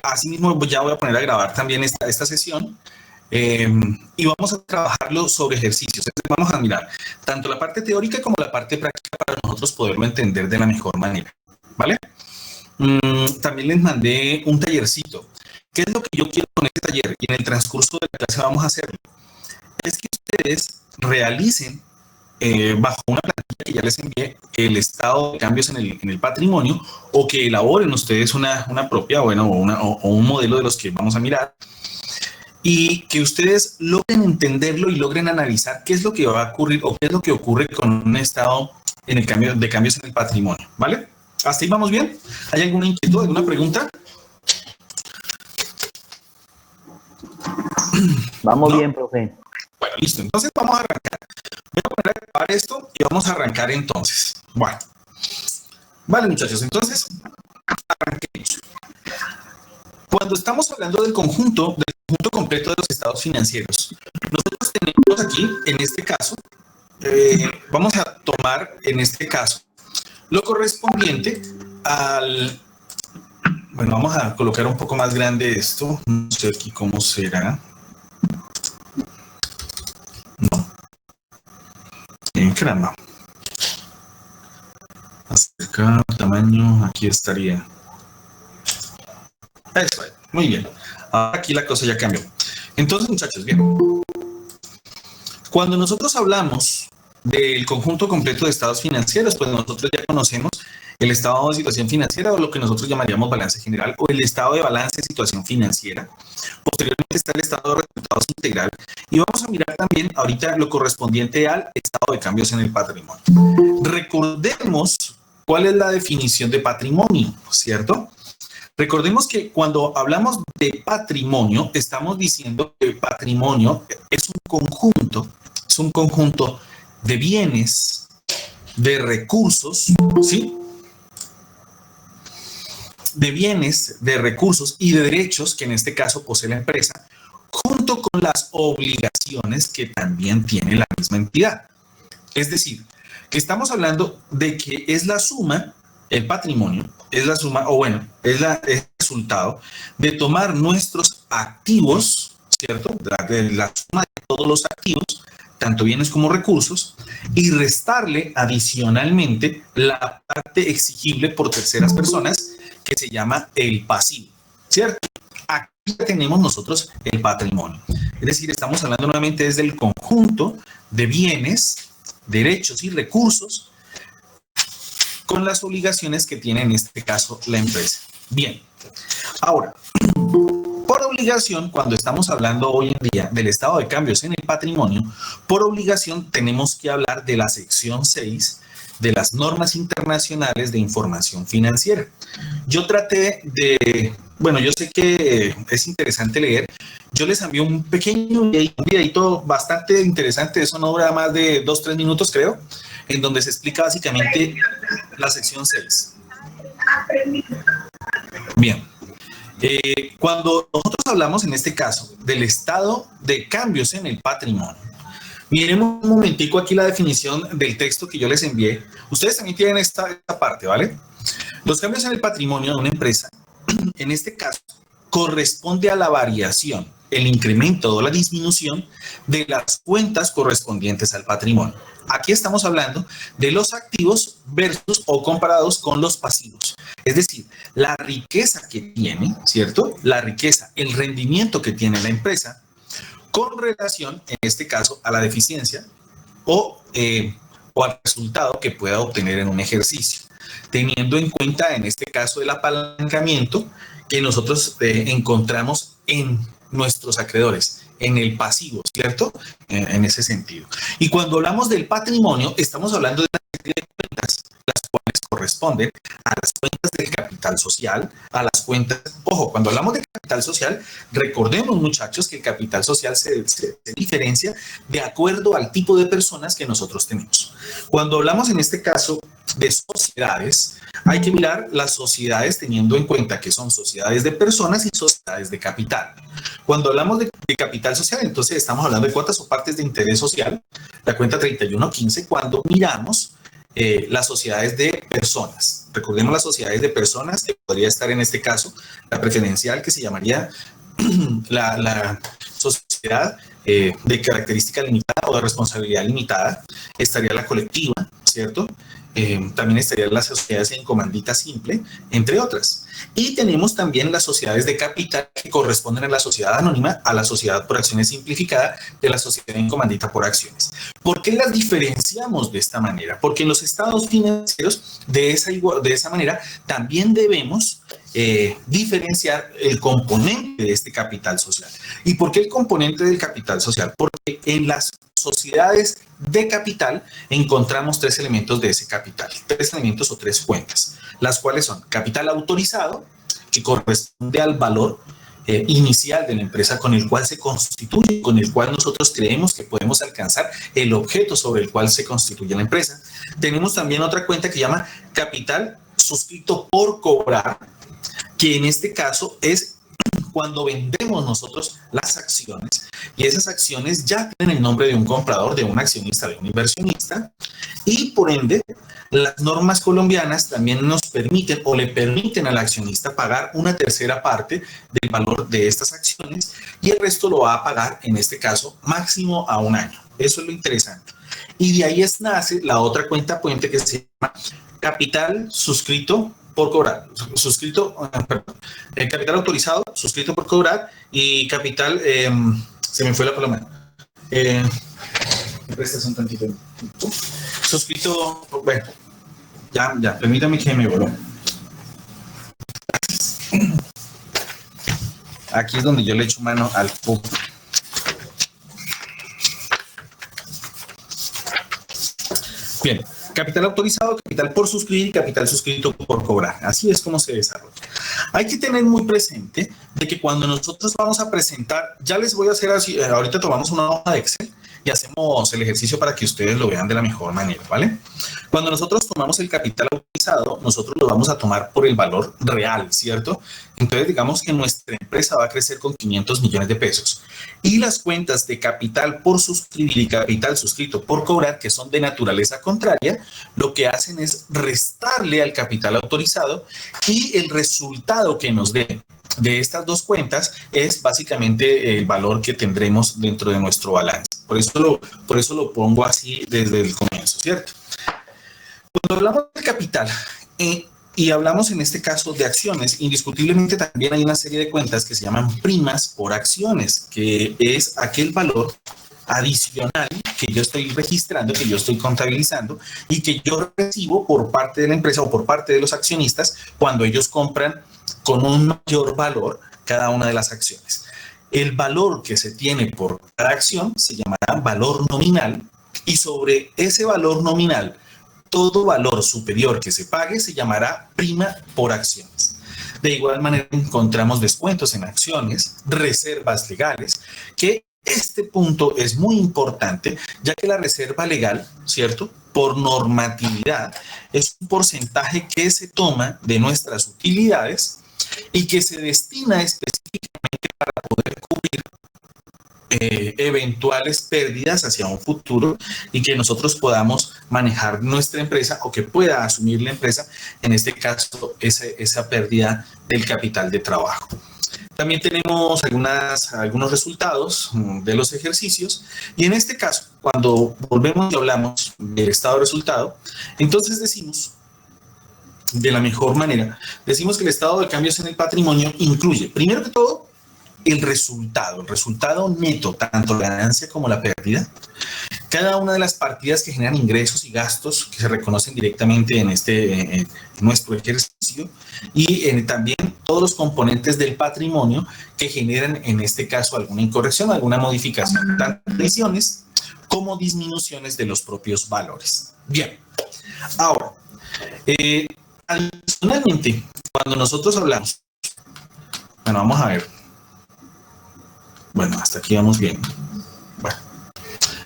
Asimismo, ya voy a poner a grabar también esta sesión y vamos a trabajarlo sobre ejercicios. Entonces, vamos a mirar tanto la parte teórica como la parte práctica para nosotros poderlo entender de la mejor manera, ¿vale? También les mandé un tallercito. ¿Qué es lo que yo quiero con este taller? Y en el transcurso de la clase vamos a hacerlo. Es que ustedes realicen bajo una plantilla que ya les envié el estado de cambios en el patrimonio, o que elaboren ustedes una propia, bueno, o un modelo de los que vamos a mirar, y que ustedes logren entenderlo y logren analizar qué es lo que va a ocurrir o qué es lo que ocurre con un estado en el cambio de cambios en el patrimonio, ¿vale? ¿Hasta ahí vamos bien? ¿Hay alguna inquietud, alguna pregunta? Vamos ¿No? bien, profe. Bueno, listo. Entonces vamos a arrancar. Voy a poner a grabar esto y vamos a arrancar entonces. Bueno. Vale, muchachos. Entonces, arranquemos. Cuando estamos hablando del conjunto completo de los estados financieros, nosotros tenemos aquí, en este caso, vamos a tomar, en este caso, lo correspondiente al... Bueno, vamos a colocar un poco más grande esto. No sé aquí cómo será. No. Caramba. Acercar tamaño, aquí estaría. Eso, muy bien. Ahora aquí la cosa ya cambió. Entonces, muchachos, bien. Cuando nosotros hablamos del conjunto completo de estados financieros, pues nosotros ya conocemos el estado de situación financiera, o lo que nosotros llamaríamos balance general, o el estado de balance de situación financiera. Posteriormente está el estado de resultados integral, y vamos a mirar también ahorita lo correspondiente al estado de cambios en el patrimonio. Recordemos cuál es la definición de patrimonio, ¿cierto? Recordemos que cuando hablamos de patrimonio, estamos diciendo que el patrimonio es un conjunto de bienes, de recursos, ¿sí? De bienes, de recursos y de derechos que en este caso posee la empresa, junto con las obligaciones que también tiene la misma entidad. Es decir, que estamos hablando de que es la suma, el patrimonio, es la suma, o bueno, es el resultado de tomar nuestros activos, ¿cierto? La suma de todos los activos, tanto bienes como recursos, y restarle adicionalmente la parte exigible por terceras personas, que se llama el pasivo, ¿cierto? Aquí tenemos nosotros el patrimonio. Es decir, estamos hablando nuevamente desde el conjunto de bienes, derechos y recursos con las obligaciones que tiene en este caso la empresa. Bien, ahora, por obligación, cuando estamos hablando hoy en día del estado de cambios en el patrimonio, por obligación tenemos que hablar de la sección 6 de las normas internacionales de información financiera. Yo traté de, bueno, yo sé que es interesante leer, yo les envié un pequeño videito bastante interesante, eso no dura más de 2-3 minutos creo, en donde se explica básicamente la sección 6. Bien. Cuando nosotros hablamos en este caso del estado de cambios en el patrimonio, miremos un momentico aquí la definición del texto que yo les envié. Ustedes también tienen esta parte, ¿vale? Los cambios en el patrimonio de una empresa, en este caso, corresponde a la variación, el incremento o la disminución de las cuentas correspondientes al patrimonio. Aquí estamos hablando de los activos versus o comparados con los pasivos. Es decir, la riqueza que tiene, ¿cierto? La riqueza, el rendimiento que tiene la empresa con relación, en este caso, a la deficiencia o al resultado que pueda obtener en un ejercicio. Teniendo en cuenta, en este caso, el apalancamiento que nosotros encontramos en nuestros acreedores, en el pasivo, ¿cierto? En ese sentido. Y cuando hablamos del patrimonio, estamos hablando de una serie de cuentas, las cuales corresponden a las cuentas del capital social, a las cuentas, ojo, cuando hablamos de capital social, recordemos, muchachos, que el capital social se diferencia de acuerdo al tipo de personas que nosotros tenemos. Cuando hablamos en este caso de sociedades, hay que mirar las sociedades teniendo en cuenta que son sociedades de personas y sociedades de capital. Cuando hablamos de capital social, entonces estamos hablando de cuotas o partes de interés social, la cuenta 3115, cuando miramos las sociedades de personas. Recordemos las sociedades de personas, que podría estar en este caso la preferencial, que se llamaría la sociedad de característica limitada o de responsabilidad limitada. Estaría la colectiva, ¿cierto? También estarían las sociedades en comandita simple, entre otras. Y tenemos también las sociedades de capital que corresponden a la sociedad anónima, a la sociedad por acciones simplificada, de la sociedad en comandita por acciones. ¿Por qué las diferenciamos de esta manera? Porque en los estados financieros, de esa manera, también debemos diferenciar el componente de este capital social. ¿Y por qué el componente del capital social? Porque en las sociedades de capital encontramos tres elementos de ese capital, tres elementos o tres cuentas, las cuales son capital autorizado, que corresponde al valor inicial de la empresa con el cual se constituye, con el cual nosotros creemos que podemos alcanzar el objeto sobre el cual se constituye la empresa. Tenemos también otra cuenta que se llama capital suscrito por cobrar, que en este caso es cuando vendemos nosotros las acciones, y esas acciones ya tienen el nombre de un comprador, de un accionista, de un inversionista, y por ende las normas colombianas también nos permiten o le permiten al accionista pagar una tercera parte del valor de estas acciones, y el resto lo va a pagar, en este caso, máximo a un año. Eso es lo interesante. Y de ahí nace la otra cuenta puente que se llama capital suscrito por cobrar, capital autorizado, suscrito por cobrar, y capital, se me fue la palabra, me prestas un tantito, suscrito, bueno, ya, permítame que me voló. Aquí es donde yo le echo mano al poco. Bien. Capital autorizado, capital por suscribir y capital suscrito por cobrar. Así es como se desarrolla. Hay que tener muy presente de que cuando nosotros vamos a presentar, ya les voy a hacer así, ahorita tomamos una hoja de Excel y hacemos el ejercicio para que ustedes lo vean de la mejor manera, ¿vale? Cuando nosotros tomamos el capital autorizado, nosotros lo vamos a tomar por el valor real, ¿cierto? Entonces, digamos que nuestra empresa va a crecer con 500 millones de pesos. Y las cuentas de capital por suscribir y capital suscrito por cobrar, que son de naturaleza contraria, lo que hacen es restarle al capital autorizado, y el resultado que nos dé de estas dos cuentas es básicamente el valor que tendremos dentro de nuestro balance. Por eso lo pongo así desde el comienzo, ¿cierto? Cuando hablamos de capital y hablamos en este caso de acciones, indiscutiblemente también hay una serie de cuentas que se llaman primas por acciones, que es aquel valor adicional que yo estoy registrando, que yo estoy contabilizando y que yo recibo por parte de la empresa o por parte de los accionistas cuando ellos compran con un mayor valor cada una de las acciones. El valor que se tiene por cada acción se llamará valor nominal, y sobre ese valor nominal, todo valor superior que se pague se llamará prima por acciones. De igual manera encontramos descuentos en acciones, reservas legales, que este punto es muy importante, ya que la reserva legal, ¿cierto?, por normatividad, es un porcentaje que se toma de nuestras utilidades y que se destina específicamente para poder cubrir eventuales pérdidas hacia un futuro, y que nosotros podamos manejar nuestra empresa, o que pueda asumir la empresa, en este caso, esa pérdida del capital de trabajo. También tenemos algunos resultados de los ejercicios, y en este caso, cuando volvemos y hablamos del estado de resultado, entonces decimos, de la mejor manera, decimos que el estado de cambios en el patrimonio incluye, primero que todo, el resultado neto, tanto la ganancia como la pérdida, cada una de las partidas que generan ingresos y gastos que se reconocen directamente en nuestro ejercicio, y también todos los componentes del patrimonio que generan, en este caso, alguna incorrección, alguna modificación, tanto adiciones como disminuciones de los propios valores. Bien, ahora, adicionalmente, cuando nosotros hablamos, bueno, vamos a ver. Bueno, hasta aquí vamos bien. Bueno,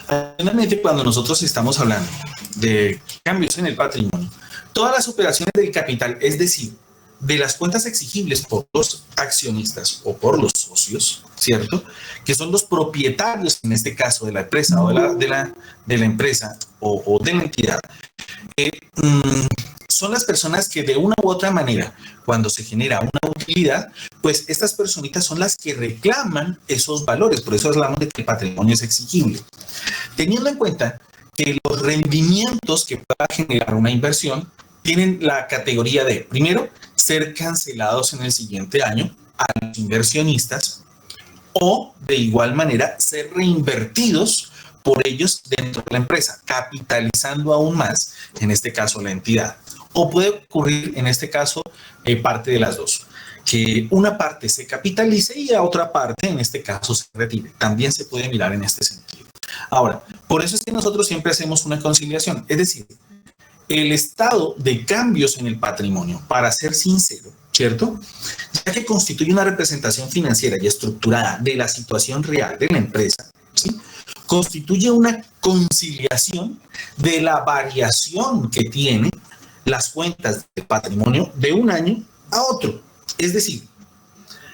adicionalmente, cuando nosotros estamos hablando de cambios en el patrimonio, todas las operaciones del capital, es decir, de las cuentas exigibles por los accionistas o por los socios, ¿cierto?, que son los propietarios, en este caso, de la empresa o de la empresa o de la entidad son las personas que de una u otra manera, cuando se genera una utilidad, pues estas personitas son las que reclaman esos valores. Por eso hablamos de que el patrimonio es exigible. Teniendo en cuenta que los rendimientos que pueda generar una inversión tienen la categoría de, primero, ser cancelados en el siguiente año a los inversionistas o, de igual manera, ser reinvertidos por ellos dentro de la empresa, capitalizando aún más, en este caso, la entidad. O puede ocurrir, en este caso, parte de las dos, que una parte se capitalice y a otra parte, en este caso, se retire. También se puede mirar en este sentido. Ahora, por eso es que nosotros siempre hacemos una conciliación, es decir, el estado de cambios en el patrimonio, para ser sincero, ¿cierto? Ya que constituye una representación financiera y estructurada de la situación real de la empresa, ¿sí? Constituye una conciliación de la variación que tienen las cuentas de patrimonio de un año a otro. Es decir,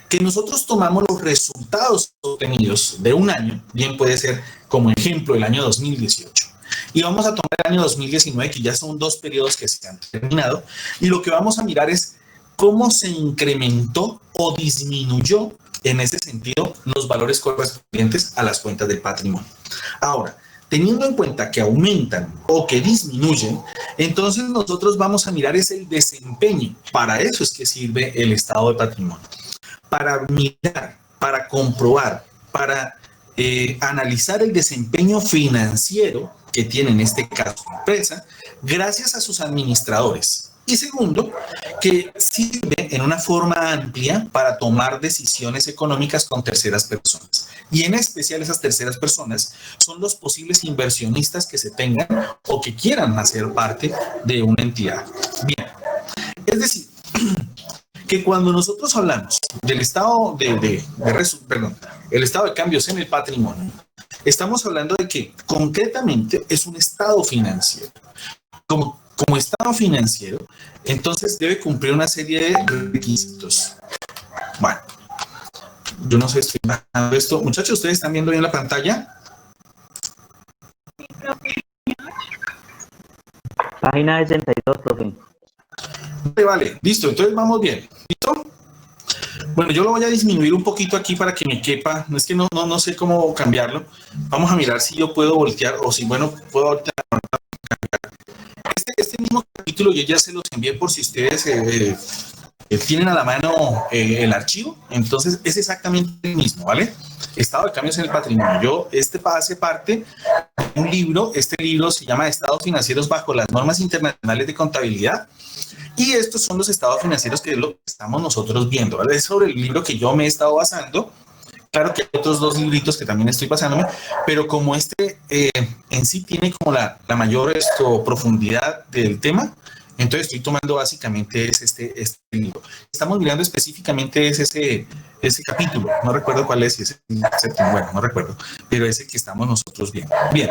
que nosotros tomamos los resultados obtenidos de un año, bien puede ser como ejemplo el año 2018, y vamos a tomar el año 2019, que ya son 2 periodos que se han terminado, y lo que vamos a mirar es cómo se incrementó o disminuyó en ese sentido los valores correspondientes a las cuentas del patrimonio. Ahora, teniendo en cuenta que aumentan o que disminuyen, entonces nosotros vamos a mirar ese desempeño. Para eso es que sirve el estado de patrimonio. Para mirar, para comprobar, para analizar el desempeño financiero que tiene en este caso la empresa, gracias a sus administradores. Y segundo, que sirve en una forma amplia para tomar decisiones económicas con terceras personas. Y en especial esas terceras personas son los posibles inversionistas que se tengan o que quieran hacer parte de una entidad. Bien, es decir, que cuando nosotros hablamos del estado el estado de cambios en el patrimonio, estamos hablando de que concretamente es un estado financiero. Como estado financiero, entonces debe cumplir una serie de requisitos. Bueno, yo no sé, estoy bajando esto. Muchachos, ¿ustedes están viendo bien la pantalla? Página 62, profe. Vale, listo, entonces vamos bien. ¿Listo? Bueno, yo lo voy a disminuir un poquito aquí para que me quepa. No es que no sé cómo cambiarlo. Vamos a mirar si yo puedo voltear o si, bueno, puedo voltear. Este mismo capítulo yo ya se los envié por si ustedes tienen a la mano el archivo. Entonces es exactamente el mismo, ¿vale? Estado de cambios en el patrimonio. Este hace parte de un libro. Este libro se llama Estados financieros bajo las normas internacionales de contabilidad. Y estos son los estados financieros que es lo que estamos nosotros viendo, ¿vale? Es sobre el libro que yo me he estado basando. Claro que hay otros 2 libritos que también estoy pasándome, pero como en sí tiene como la mayor profundidad del tema, entonces estoy tomando básicamente este libro. Estamos mirando específicamente ese capítulo, no recuerdo cuál es, bueno, no recuerdo, pero ese que estamos nosotros viendo. Bien.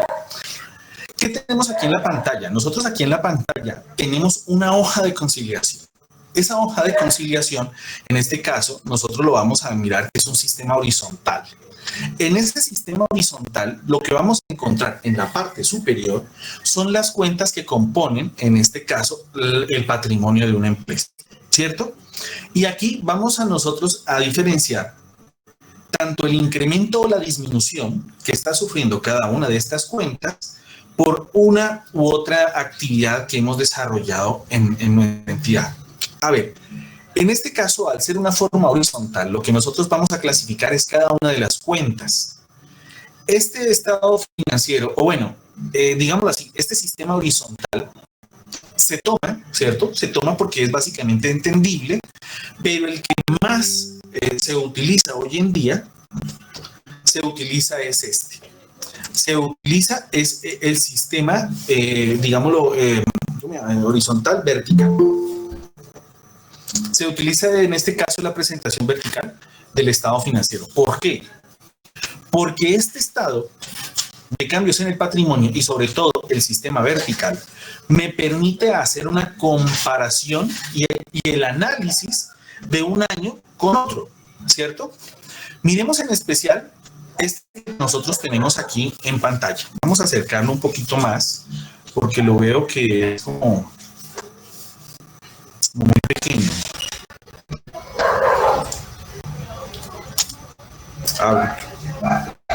¿Qué tenemos aquí en la pantalla? Nosotros aquí en la pantalla tenemos una hoja de conciliación. Esa hoja de conciliación, en este caso, nosotros lo vamos a mirar que es un sistema horizontal. En ese sistema horizontal, lo que vamos a encontrar en la parte superior son las cuentas que componen, en este caso, el patrimonio de una empresa, ¿cierto? Y aquí vamos a nosotros a diferenciar tanto el incremento o la disminución que está sufriendo cada una de estas cuentas por una u otra actividad que hemos desarrollado en nuestra entidad. A ver, en este caso, al ser una forma horizontal, lo que nosotros vamos a clasificar es cada una de las cuentas. Este estado financiero, o bueno, digámoslo así, este sistema horizontal se toma, ¿cierto? Se toma porque es básicamente entendible, pero el que más se utiliza hoy en día, es el sistema, digámoslo, horizontal vertical. Se utiliza en este caso la presentación vertical del estado financiero. ¿Por qué? Porque este estado de cambios en el patrimonio y sobre todo el sistema vertical me permite hacer una comparación y el análisis de un año con otro, ¿cierto? Miremos en especial Este que nosotros tenemos aquí en pantalla. Vamos a acercarlo un poquito más porque lo veo que es como muy pequeño.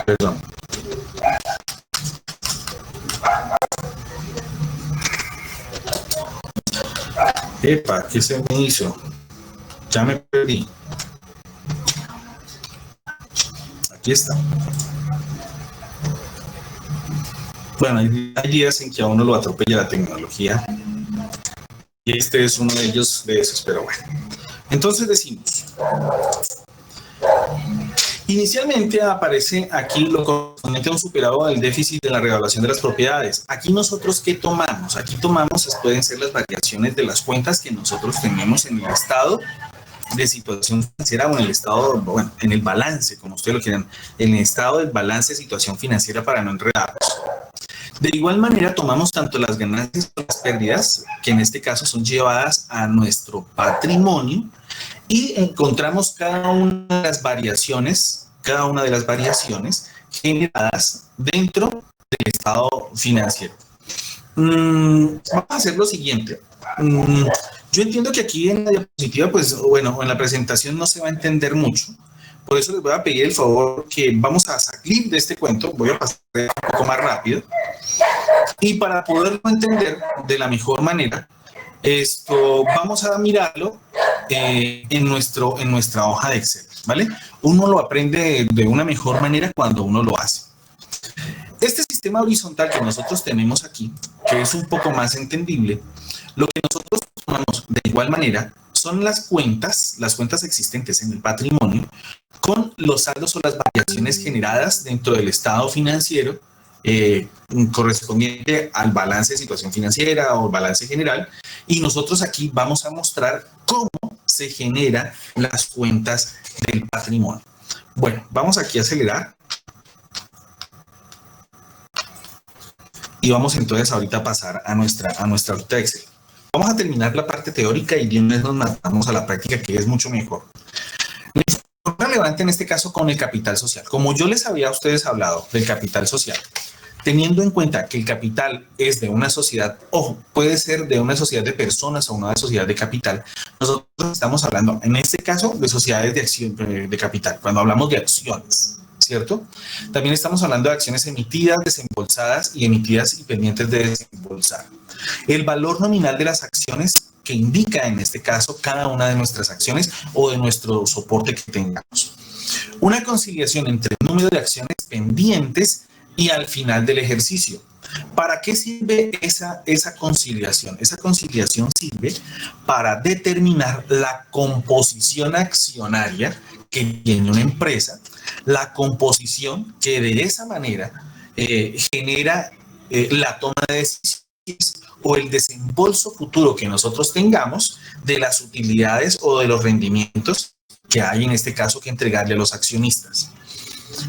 Perdón. Epa, ¿qué se me hizo? Ya me perdí. Aquí está. Bueno, hay días en que a uno lo atropella la tecnología. Y este es uno de ellos, de esos, pero bueno. Entonces decimos, inicialmente aparece aquí lo correspondiente a un superado del déficit de la revaluación de las propiedades. Aquí nosotros, ¿qué tomamos? Aquí tomamos, pueden ser las variaciones de las cuentas que nosotros tenemos en el estado de situación financiera o en el estado, bueno, en el balance, como ustedes lo quieran, en el estado del balance de situación financiera para no enredarnos. De igual manera, tomamos tanto las ganancias como las pérdidas, que en este caso son llevadas a nuestro patrimonio, y encontramos cada una de las variaciones generadas dentro del estado financiero. Vamos a hacer lo siguiente. Yo entiendo que aquí en la diapositiva, pues bueno, en la presentación no se va a entender mucho. Por eso les voy a pedir el favor que vamos a salir de este cuento. Voy a pasar un poco más rápido. Y para poderlo entender de la mejor manera, vamos a mirarlo en nuestra hoja de Excel, ¿vale? Uno lo aprende de una mejor manera cuando uno lo hace. Este sistema horizontal que nosotros tenemos aquí, que es un poco más entendible, lo que nosotros tomamos de igual manera son las cuentas existentes en el patrimonio con los saldos o las variaciones generadas dentro del estado financiero correspondiente al balance de situación financiera o balance general, y nosotros aquí vamos a mostrar cómo se generan las cuentas del patrimonio. Bueno, vamos aquí a acelerar y vamos entonces ahorita a pasar a nuestra hojita de Excel. Vamos a terminar la parte teórica y de una vez nos matamos a la práctica, que es mucho mejor. Relevante en este caso con el capital social. Como yo les había a ustedes hablado del capital social, teniendo en cuenta que el capital es de una sociedad, ojo, puede ser de una sociedad de personas o una sociedad de capital, nosotros estamos hablando en este caso de sociedades de acción de capital, cuando hablamos de acciones, ¿cierto? También estamos hablando de acciones emitidas, desembolsadas y emitidas y pendientes de desembolsar. El valor nominal de las acciones que indica en este caso cada una de nuestras acciones o de nuestro soporte que tengamos. Una conciliación entre el número de acciones pendientes y al final del ejercicio. ¿Para qué sirve esa conciliación? Esa conciliación sirve para determinar la composición accionaria que tiene una empresa, la composición que de esa manera genera la toma de decisiones o el desembolso futuro que nosotros tengamos de las utilidades o de los rendimientos que hay en este caso que entregarle a los accionistas.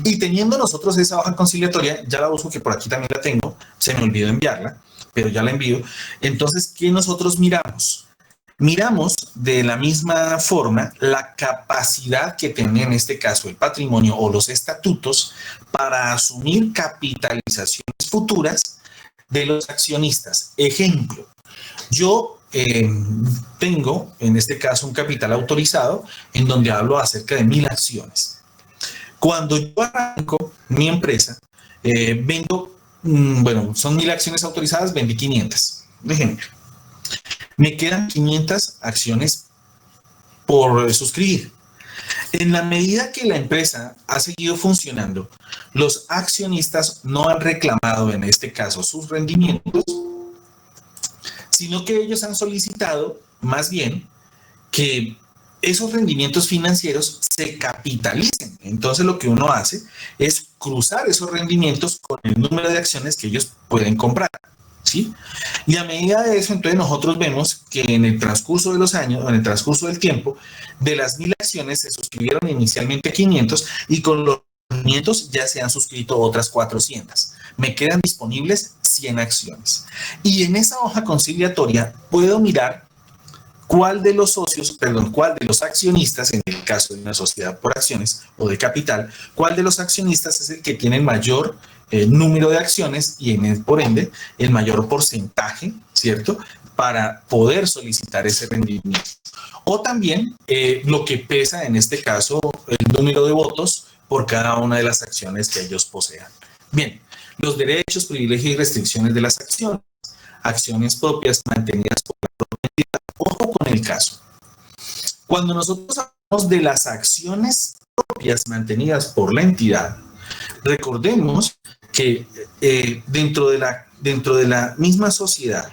Y teniendo nosotros esa hoja conciliatoria, ya la uso, que por aquí también la tengo, se me olvidó enviarla, pero ya la envío. Entonces, ¿qué nosotros miramos? Miramos de la misma forma la capacidad que tiene en este caso el patrimonio o los estatutos para asumir capitalizaciones futuras de los accionistas. Ejemplo, yo tengo en este caso un capital autorizado en donde hablo acerca de 1000 acciones. Cuando yo arranco mi empresa, vendo, bueno, son 1000 acciones autorizadas, vendí 500, de ejemplo. Me quedan 500 acciones por suscribir. En la medida que la empresa ha seguido funcionando, los accionistas no han reclamado, en este caso, sus rendimientos, sino que ellos han solicitado, más bien, que esos rendimientos financieros se capitalicen. Entonces lo que uno hace es cruzar esos rendimientos con el número de acciones que ellos pueden comprar, ¿sí? Y a medida de eso, entonces nosotros vemos que en el transcurso de los años, en el transcurso del tiempo, de las 1000 acciones se suscribieron inicialmente 500 y con los rendimientos ya se han suscrito otras 400. Me quedan disponibles 100 acciones. Y en esa hoja conciliatoria puedo mirar cuál de los accionistas, en el caso de una sociedad por acciones o de capital, cuál de los accionistas es el que tiene el mayor número de acciones y por ende el mayor porcentaje, ¿cierto?, para poder solicitar ese rendimiento. O también lo que pesa en este caso el número de votos por cada una de las acciones que ellos posean. Bien, los derechos, privilegios y restricciones de las acciones. Acciones propias mantenidas por la propia entidad. Ojo con el caso. Cuando nosotros hablamos de las acciones propias mantenidas por la entidad, recordemos que dentro de la misma sociedad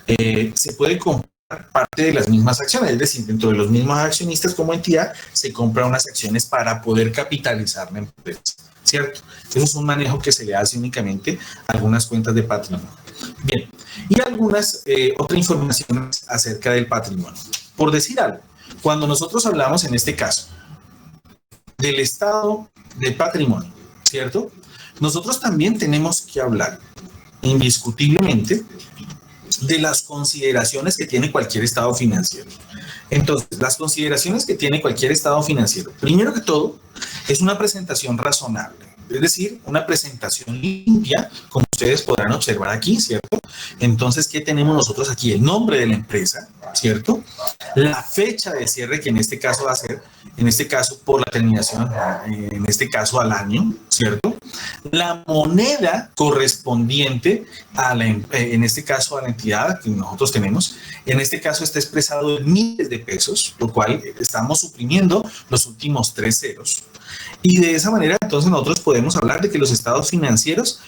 se puede comprar parte de las mismas acciones, es decir, dentro de los mismos accionistas como entidad se compran unas acciones para poder capitalizar la empresa, ¿cierto? Eso es un manejo que se le hace únicamente a algunas cuentas de patrimonio. Bien, y algunas otra información acerca del patrimonio. Por decir algo, cuando nosotros hablamos en este caso del estado de patrimonio, ¿cierto? Nosotros también tenemos que hablar indiscutiblemente de las consideraciones que tiene cualquier estado financiero. Entonces, las consideraciones que tiene cualquier estado financiero, primero que todo, es una presentación razonable, es decir, una presentación limpia, como ustedes podrán observar aquí, ¿cierto? Entonces, ¿qué tenemos nosotros aquí? El nombre de la empresa, ¿cierto? La fecha de cierre, que en este caso va a ser, en este caso por la terminación, en este caso al año, ¿cierto? La moneda correspondiente a en este caso a la entidad que nosotros tenemos, en este caso está expresado en miles de pesos, lo cual estamos suprimiendo los últimos 3 ceros. Y de esa manera, entonces, nosotros podemos hablar de que los estados financieros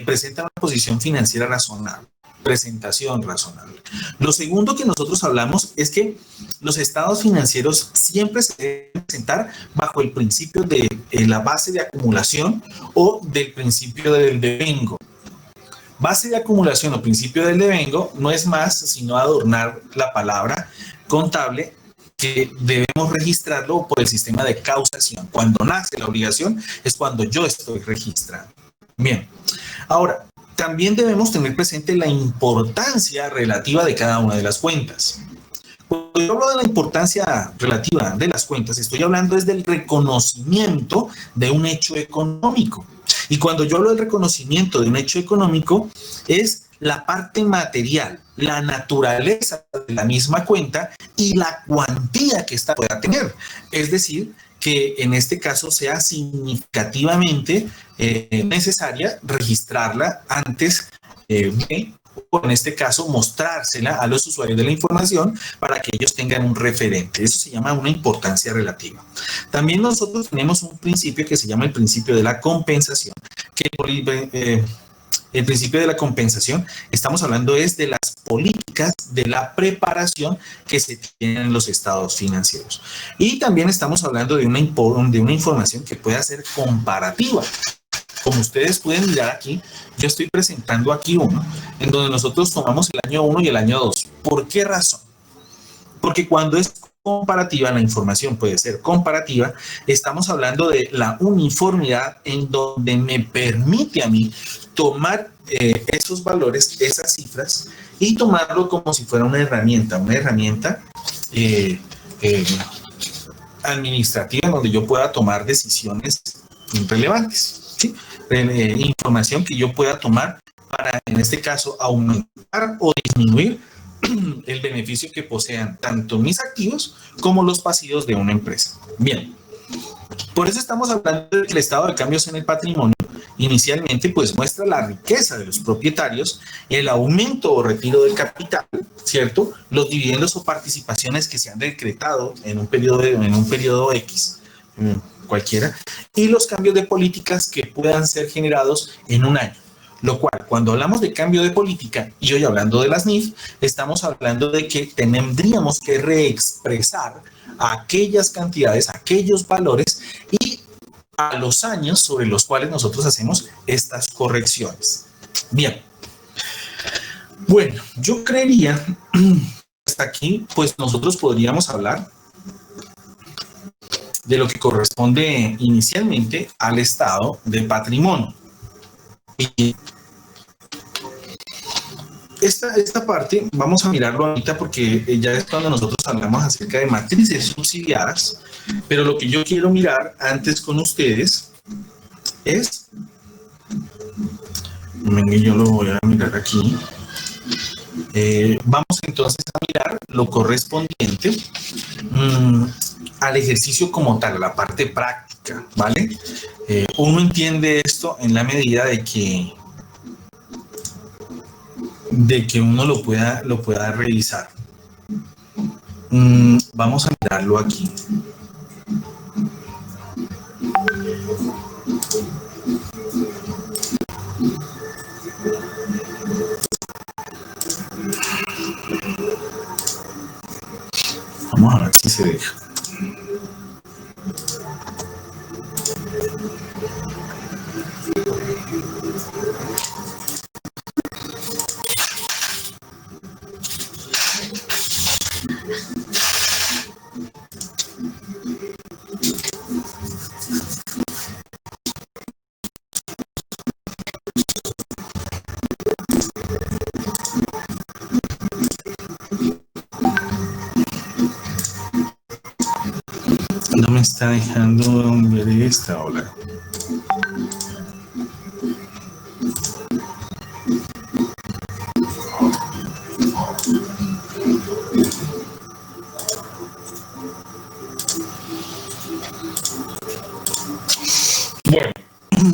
presentan una posición financiera razonable, presentación razonable. Lo segundo que nosotros hablamos es que los estados financieros siempre se deben presentar bajo el principio de la base de acumulación o del principio del devengo. Base de acumulación o principio del devengo no es más sino adornar la palabra contable, que debemos registrarlo por el sistema de causación. Cuando nace la obligación es cuando yo estoy registrando. Bien, ahora, también debemos tener presente la importancia relativa de cada una de las cuentas. Cuando yo hablo de la importancia relativa de las cuentas, estoy hablando desde el reconocimiento de un hecho económico. Y cuando yo hablo del reconocimiento de un hecho económico, es la parte material, la naturaleza de la misma cuenta y la cuantía que ésta pueda tener. Es decir, que en este caso sea significativamente necesaria registrarla antes o en este caso mostrársela a los usuarios de la información para que ellos tengan un referente. Eso se llama una importancia relativa. También nosotros tenemos un principio que se llama el principio de la compensación, que por el principio de la compensación, estamos hablando es de las políticas de la preparación que se tienen en los estados financieros. Y también estamos hablando de una información que pueda ser comparativa. Como ustedes pueden mirar aquí, yo estoy presentando aquí uno, en donde nosotros tomamos el año 1 y el año 2. ¿Por qué razón? Porque cuando es comparativa, la información puede ser comparativa, estamos hablando de la uniformidad en donde me permite a mí tomar esos valores, esas cifras, y tomarlo como si fuera una herramienta administrativa donde yo pueda tomar decisiones relevantes, ¿sí? Información que yo pueda tomar para, en este caso, aumentar o disminuir el beneficio que posean tanto mis activos como los pasivos de una empresa. Bien, por eso estamos hablando de que el estado de cambios en el patrimonio inicialmente pues muestra la riqueza de los propietarios, el aumento o retiro del capital, ¿cierto? Los dividendos o participaciones que se han decretado en un periodo X, cualquiera, y los cambios de políticas que puedan ser generados en un año. Lo cual, cuando hablamos de cambio de política, y hoy hablando de las NIF, estamos hablando de que tendríamos que reexpresar aquellas cantidades, aquellos valores y a los años sobre los cuales nosotros hacemos estas correcciones. Bien. Bueno, yo creería, hasta aquí, pues nosotros podríamos hablar de lo que corresponde inicialmente al estado de patrimonio. Y esta parte vamos a mirarlo ahorita porque ya es cuando nosotros hablamos acerca de matrices subsidiadas, pero lo que yo quiero mirar antes con ustedes es, yo lo voy a mirar aquí, vamos entonces a mirar lo correspondiente al ejercicio como tal, a la parte práctica, ¿vale? Uno entiende esto en la medida de que uno lo pueda revisar. Vamos a mirarlo aquí. Vamos a ver si se deja. No me está dejando ver esta ola. Bueno,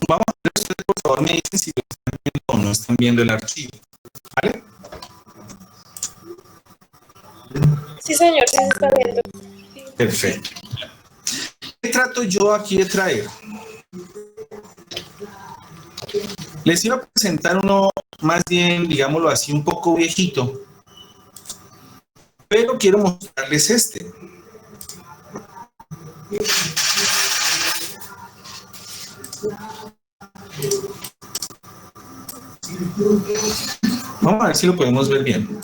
vamos a ver ustedes, por favor, me dicen si lo están viendo o no están viendo el archivo, ¿vale? Sí, señor, sí se está viendo. Perfecto. ¿Qué trato yo aquí de traer? Les iba a presentar uno más bien, digámoslo así, un poco viejito, pero quiero mostrarles este. Vamos a ver si lo podemos ver bien.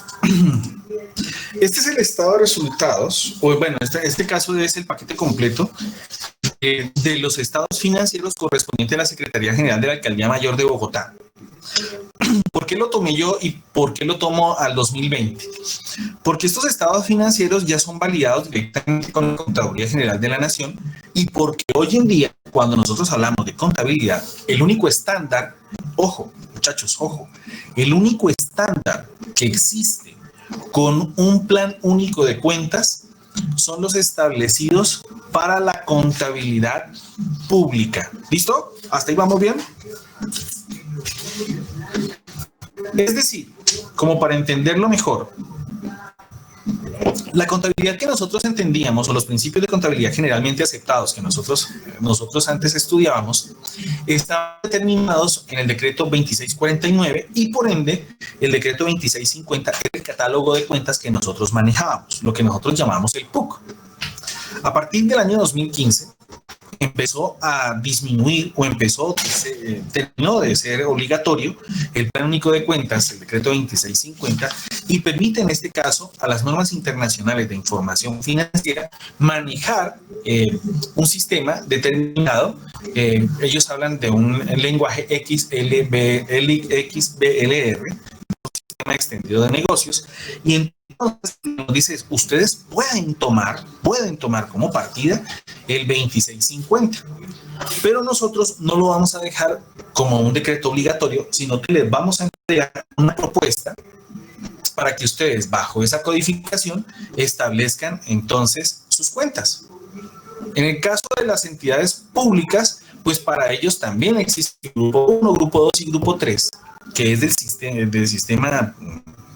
Este es el estado de resultados, o bueno, este caso es el paquete completo de los estados financieros correspondientes a la Secretaría General de la Alcaldía Mayor de Bogotá. ¿Por qué lo tomé yo y por qué lo tomo al 2020? Porque estos estados financieros ya son validados directamente con la Contaduría General de la Nación y porque hoy en día, cuando nosotros hablamos de contabilidad, el único estándar, ojo, muchachos, ojo, el único estándar que existe con un plan único de cuentas son los establecidos para la contabilidad pública. ¿Listo? ¿Hasta ahí vamos bien? Es decir, como para entenderlo mejor, la contabilidad que nosotros entendíamos o los principios de contabilidad generalmente aceptados que nosotros antes estudiábamos estaban determinados en el decreto 2649 y por ende el decreto 2650 es el catálogo de cuentas que nosotros manejábamos, lo que nosotros llamamos el PUC. A partir del año 2015 empezó a disminuir o terminó de ser obligatorio el Plan Único de Cuentas, el decreto 2650, y permite en este caso a las normas internacionales de información financiera manejar un sistema determinado. Ellos hablan de un lenguaje XBLR, sistema extendido de negocios, y entonces nos dice, ustedes pueden tomar como partida el 2650, pero nosotros no lo vamos a dejar como un decreto obligatorio, sino que les vamos a entregar una propuesta para que ustedes bajo esa codificación establezcan entonces sus cuentas. En el caso de las entidades públicas, pues para ellos también existe grupo 1, grupo 2 y grupo 3, que es del sistema,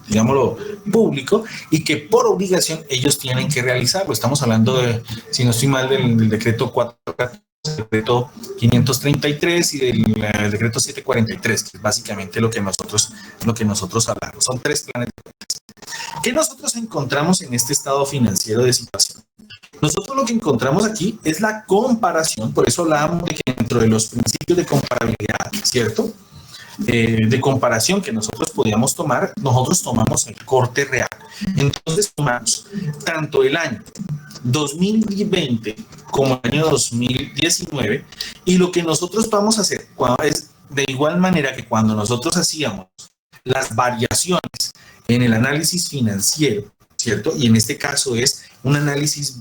digámoslo, público, y que por obligación ellos tienen que realizarlo. Estamos hablando de, si no estoy mal, del decreto 414, del decreto 533 y del decreto 743, que es básicamente lo que nosotros hablamos. Son 3 planes de cuentas. ¿Qué nosotros encontramos en este estado financiero de situación? Nosotros lo que encontramos aquí es la comparación, por eso hablábamos de que dentro de los principios de comparabilidad, ¿cierto?, de comparación que nosotros podíamos tomar, nosotros tomamos el corte real. Entonces tomamos tanto el año 2020 como el año 2019, y lo que nosotros vamos a hacer es de igual manera que cuando nosotros hacíamos las variaciones en el análisis financiero, ¿cierto? Y en este caso es un análisis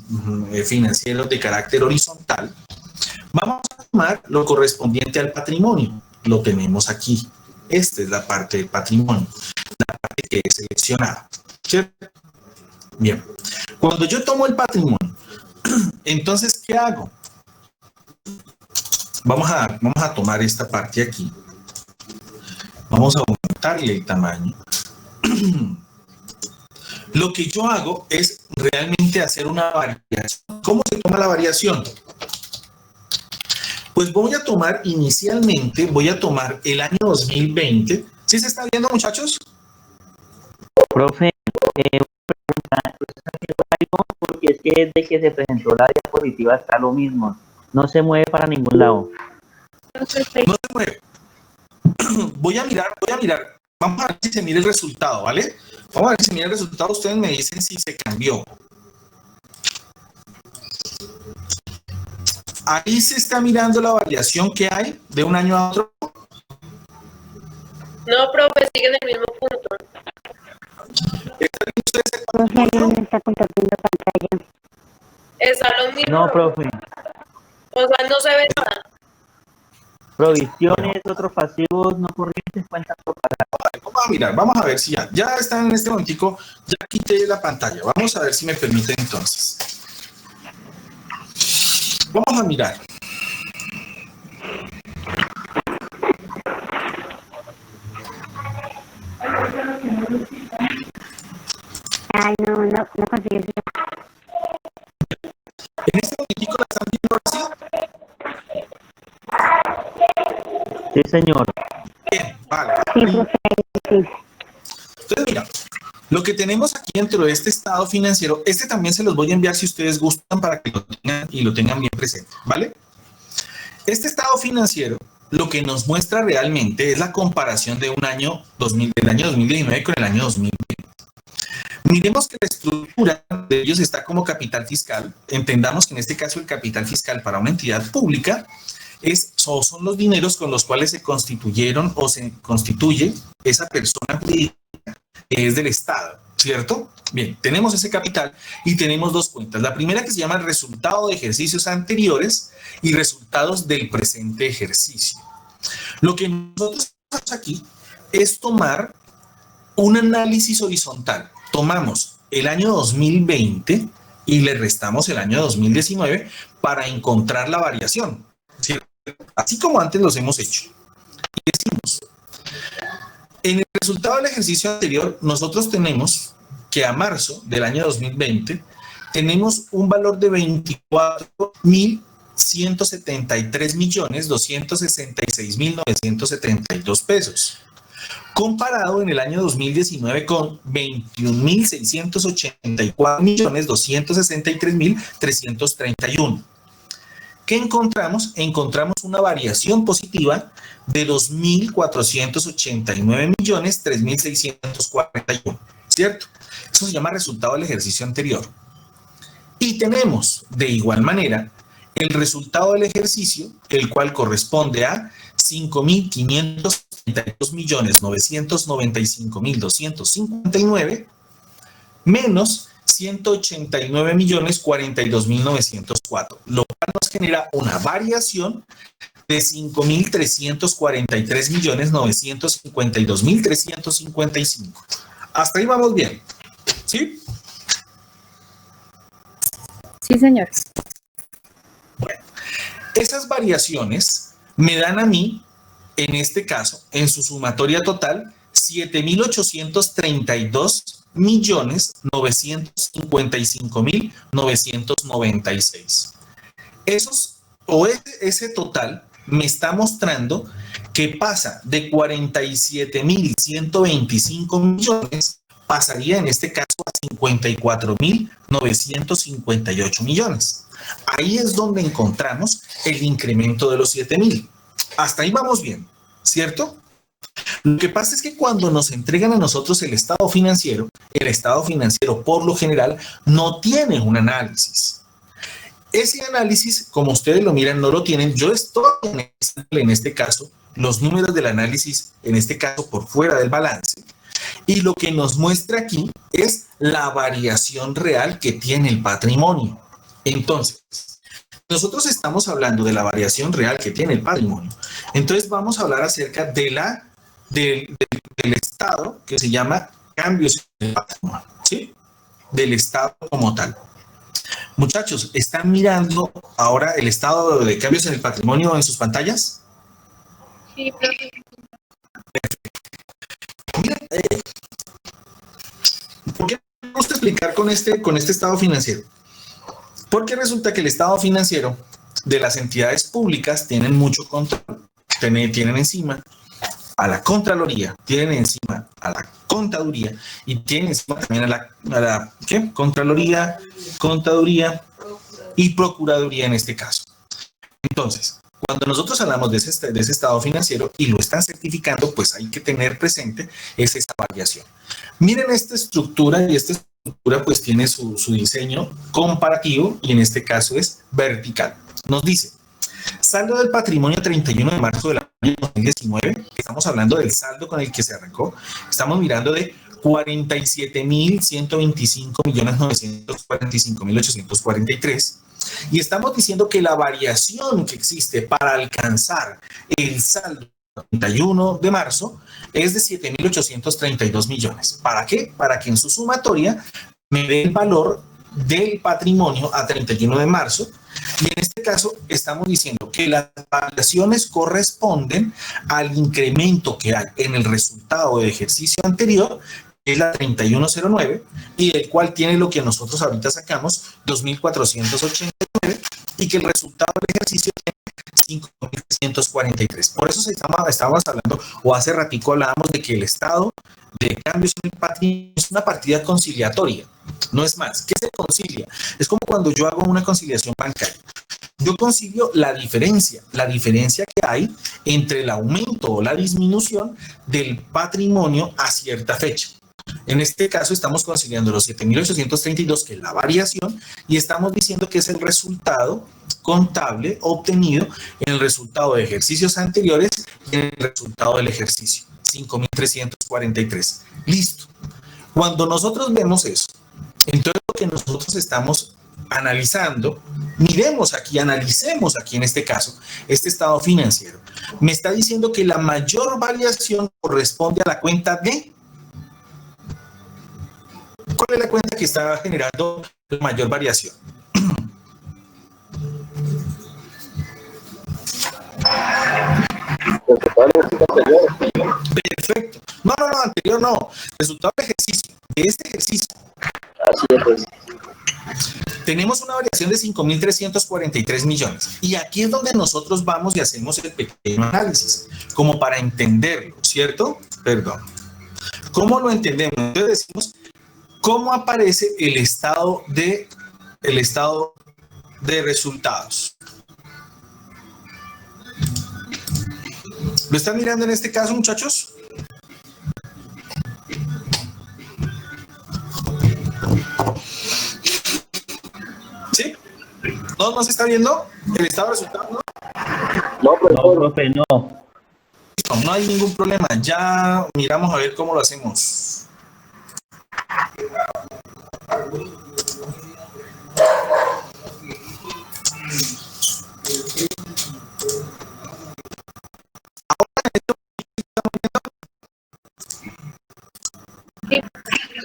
financiero de carácter horizontal. Vamos a tomar lo correspondiente al patrimonio. Lo tenemos aquí. Esta es la parte del patrimonio, la parte que he seleccionado, ¿cierto? Bien. Cuando yo tomo el patrimonio, entonces, ¿qué hago? Vamos a tomar esta parte aquí. Vamos a aumentarle el tamaño. Lo que yo hago es realmente hacer una variación. ¿Cómo se toma la variación? Pues inicialmente voy a tomar el año 2020. ¿Sí se está viendo, muchachos? Profe, porque es que desde que se presentó la diapositiva está lo mismo. No se mueve para ningún lado. No se mueve. Voy a mirar. Vamos a ver si se mira el resultado, ¿vale? Vamos a ver si se mira el resultado. Ustedes me dicen si se cambió. Ahí se está mirando la variación que hay de un año a otro. No, profe, sigue en el mismo punto. Profe, ahí no está compartiendo pantalla. Está lo mismo. No, profe. O sea, no se ve nada. Provisiones, otros pasivos no corrientes, cuentas por pagar. Vamos a mirar, vamos a ver si ya están en este momentico, ya quité la pantalla. Vamos a ver si me permite entonces. Vamos a mirar. Ay, no consigo. En este momentico la están viendo así. Sí, señor. Bien, vale. Sí, profe, sí. Entonces, mira, lo que tenemos aquí dentro de este estado financiero, este también se los voy a enviar si ustedes gustan para que lo tengan y lo tengan bien presente, ¿vale? Este estado financiero lo que nos muestra realmente es la comparación de un año del año 2019 con el año 2020. Miremos que la estructura de ellos está como capital fiscal. Entendamos que en este caso el capital fiscal para una entidad pública son los dineros con los cuales se constituyeron o se constituye esa persona jurídica que es del Estado, ¿cierto? Bien, tenemos ese capital y tenemos dos cuentas. La primera que se llama resultado de ejercicios anteriores y resultados del presente ejercicio. Lo que nosotros hacemos aquí es tomar un análisis horizontal. Tomamos el año 2020 y le restamos el año 2019 para encontrar la variación, ¿cierto? Así como antes los hemos hecho. Y decimos, en el resultado del ejercicio anterior, nosotros tenemos que a marzo del año 2020 tenemos un valor de 24.173.266.972 pesos, comparado en el año 2019 con 21.684.263.331. ¿Qué encontramos? Encontramos una variación positiva de 2.489.003.641, ¿cierto? Eso se llama resultado del ejercicio anterior. Y tenemos, de igual manera, el resultado del ejercicio, el cual corresponde a 5.532.995.259 menos 189.042.904, lo cual nos genera una variación de 5.343.952.355. Hasta ahí vamos bien, ¿sí? Sí, señor. Bueno, esas variaciones me dan a mí, en este caso, en su sumatoria total, 7.832.955.996. Ese total me está mostrando que pasa de 47.125 millones, pasaría en este caso a 54.958 millones. Ahí es donde encontramos el incremento de los 7.000. Hasta ahí vamos bien, ¿cierto? Lo que pasa es que cuando nos entregan a nosotros el estado financiero por lo general no tiene un análisis. Ese análisis, como ustedes lo miran, no lo tienen. Yo estoy en este caso, los números del análisis, en este caso por fuera del balance. Y lo que nos muestra aquí es la variación real que tiene el patrimonio. Entonces, nosotros estamos hablando de la variación real que tiene el patrimonio. Entonces vamos a hablar acerca de del estado que se llama cambios en el patrimonio, ¿sí? Del estado como tal. Muchachos, ¿están mirando ahora el estado de cambios en el patrimonio en sus pantallas? Sí, profe. Mira, ¿por qué me gusta explicar con este estado financiero? Porque resulta que el estado financiero de las entidades públicas tienen mucho control, tienen encima a la Contraloría, tienen encima a la Contaduría y tienen encima también a la ¿qué? Contraloría, Contaduría y Procuraduría en este caso. Entonces, cuando nosotros hablamos de ese estado financiero y lo están certificando, pues hay que tener presente esa variación. Miren esta estructura y esta estructura pues tiene su diseño comparativo y en este caso es vertical. Nos dice, saldo del patrimonio 31 de marzo del año 2019, estamos hablando del saldo con el que se arrancó, estamos mirando de 47.125.945.843 y estamos diciendo que la variación que existe para alcanzar el saldo 31 de marzo es de 7.832 millones. ¿Para qué? Para que en su sumatoria me dé el valor del patrimonio a 31 de marzo. Y en este caso estamos diciendo que las variaciones corresponden al incremento que hay en el resultado del ejercicio anterior, que es la 3109, y del cual tiene lo que nosotros ahorita sacamos, 2.489, y que el resultado del ejercicio tiene 5.343. Por eso estábamos hablando, o hace ratico hablábamos de que el estado de cambios en el patrimonio es una partida conciliatoria, no es más. ¿Qué se concilia? Es como cuando yo hago una conciliación bancaria. Yo concilio la diferencia que hay entre el aumento o la disminución del patrimonio a cierta fecha. En este caso estamos conciliando los 7.832, que es la variación, y estamos diciendo que es el resultado contable obtenido en el resultado de ejercicios anteriores y en el resultado del ejercicio, 5.343. Listo. Cuando nosotros vemos eso, entonces lo que nosotros estamos analizando, analicemos aquí en este caso, este estado financiero, me está diciendo que la mayor variación corresponde a la cuenta de... ¿Cuál es la cuenta que está generando la mayor variación? Perfecto. No, anterior no. Resultado del ejercicio, de este ejercicio. Así es, pues. Tenemos una variación de 5.343 millones. Y aquí es donde nosotros vamos y hacemos el pequeño análisis, como para entenderlo, ¿cierto? Perdón. ¿Cómo lo entendemos? Entonces decimos, ¿cómo aparece el estado de resultados? ¿Lo están mirando en este caso, muchachos? ¿Sí? ¿No se está viendo el estado de resultados? No, profe, no. No hay ningún problema. Ya miramos a ver cómo lo hacemos.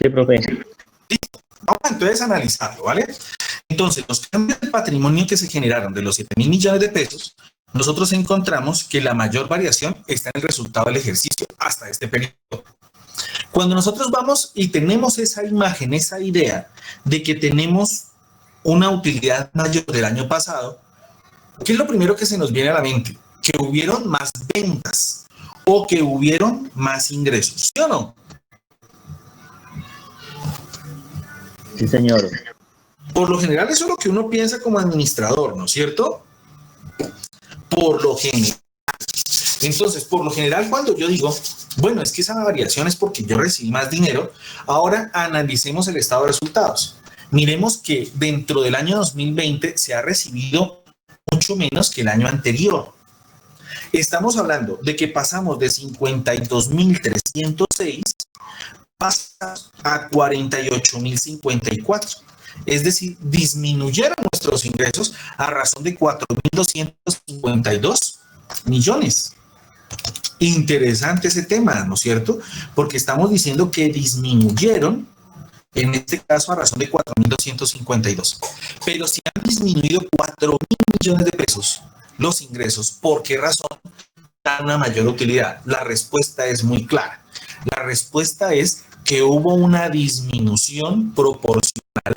Sí, profe. Vamos entonces a analizarlo, ¿vale? Entonces, los cambios de patrimonio que se generaron de los 7.000 millones de pesos, nosotros encontramos que la mayor variación está en el resultado del ejercicio hasta este periodo. Cuando nosotros vamos y tenemos esa imagen, esa idea de que tenemos una utilidad mayor del año pasado, ¿qué es lo primero que se nos viene a la mente? Que hubieron más ventas o que hubieron más ingresos, ¿sí o no? Sí, señor. Por lo general eso es lo que uno piensa como administrador, ¿no es cierto? Por lo general. Entonces, por lo general, cuando yo digo, bueno, es que esa variación es porque yo recibí más dinero, ahora analicemos el estado de resultados. Miremos que dentro del año 2020 se ha recibido mucho menos que el año anterior. Estamos hablando de que pasamos de 52.306 pasa a 48.054. Es decir, disminuyeron nuestros ingresos a razón de 4.252 millones. Interesante ese tema, ¿no es cierto? Porque estamos diciendo que disminuyeron, en este caso a razón de 4.252. Pero si han disminuido 4.000 millones de pesos los ingresos, ¿por qué razón dan una mayor utilidad? La respuesta es muy clara. La respuesta es que hubo una disminución proporcional,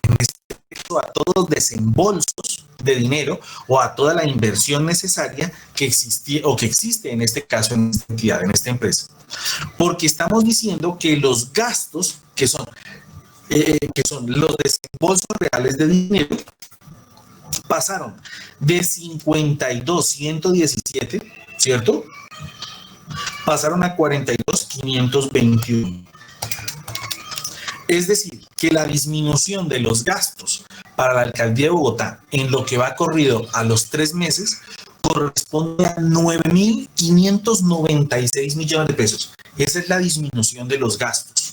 en este caso, a todos los desembolsos de dinero o a toda la inversión necesaria que existía o que existe en este caso en esta entidad, en esta empresa. Porque estamos diciendo que los gastos que son los desembolsos reales de dinero pasaron de 52.117, ¿cierto? Pasaron a 42.521. Es decir, que la disminución de los gastos para la alcaldía de Bogotá en lo que va corrido a los 3 meses corresponde a 9.596 millones de pesos. Esa es la disminución de los gastos.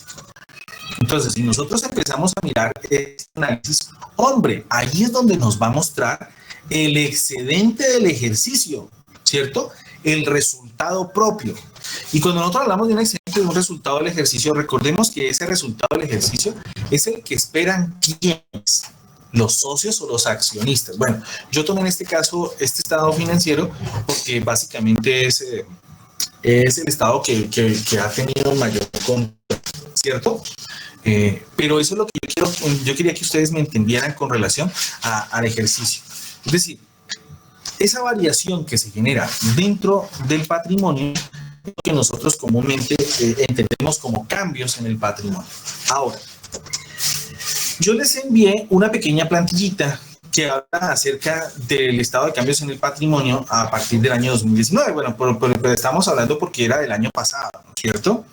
Entonces, si nosotros empezamos a mirar este análisis, hombre, ahí es donde nos va a mostrar el excedente del ejercicio, ¿cierto? El resultado propio. Y cuando nosotros hablamos de un excedente, de un resultado del ejercicio, recordemos que ese resultado del ejercicio es el que esperan ¿quiénes? Los socios o los accionistas. Bueno, yo tomé en este caso este estado financiero porque básicamente es el estado que ha tenido mayor control, ¿cierto? Pero eso es lo que yo quería que ustedes me entendieran con relación al ejercicio. Es decir, esa variación que se genera dentro del patrimonio, que nosotros comúnmente entendemos como cambios en el patrimonio. Ahora, yo les envié una pequeña plantillita que habla acerca del estado de cambios en el patrimonio a partir del año 2019. Bueno, pero estamos hablando porque era del año pasado, ¿no es cierto?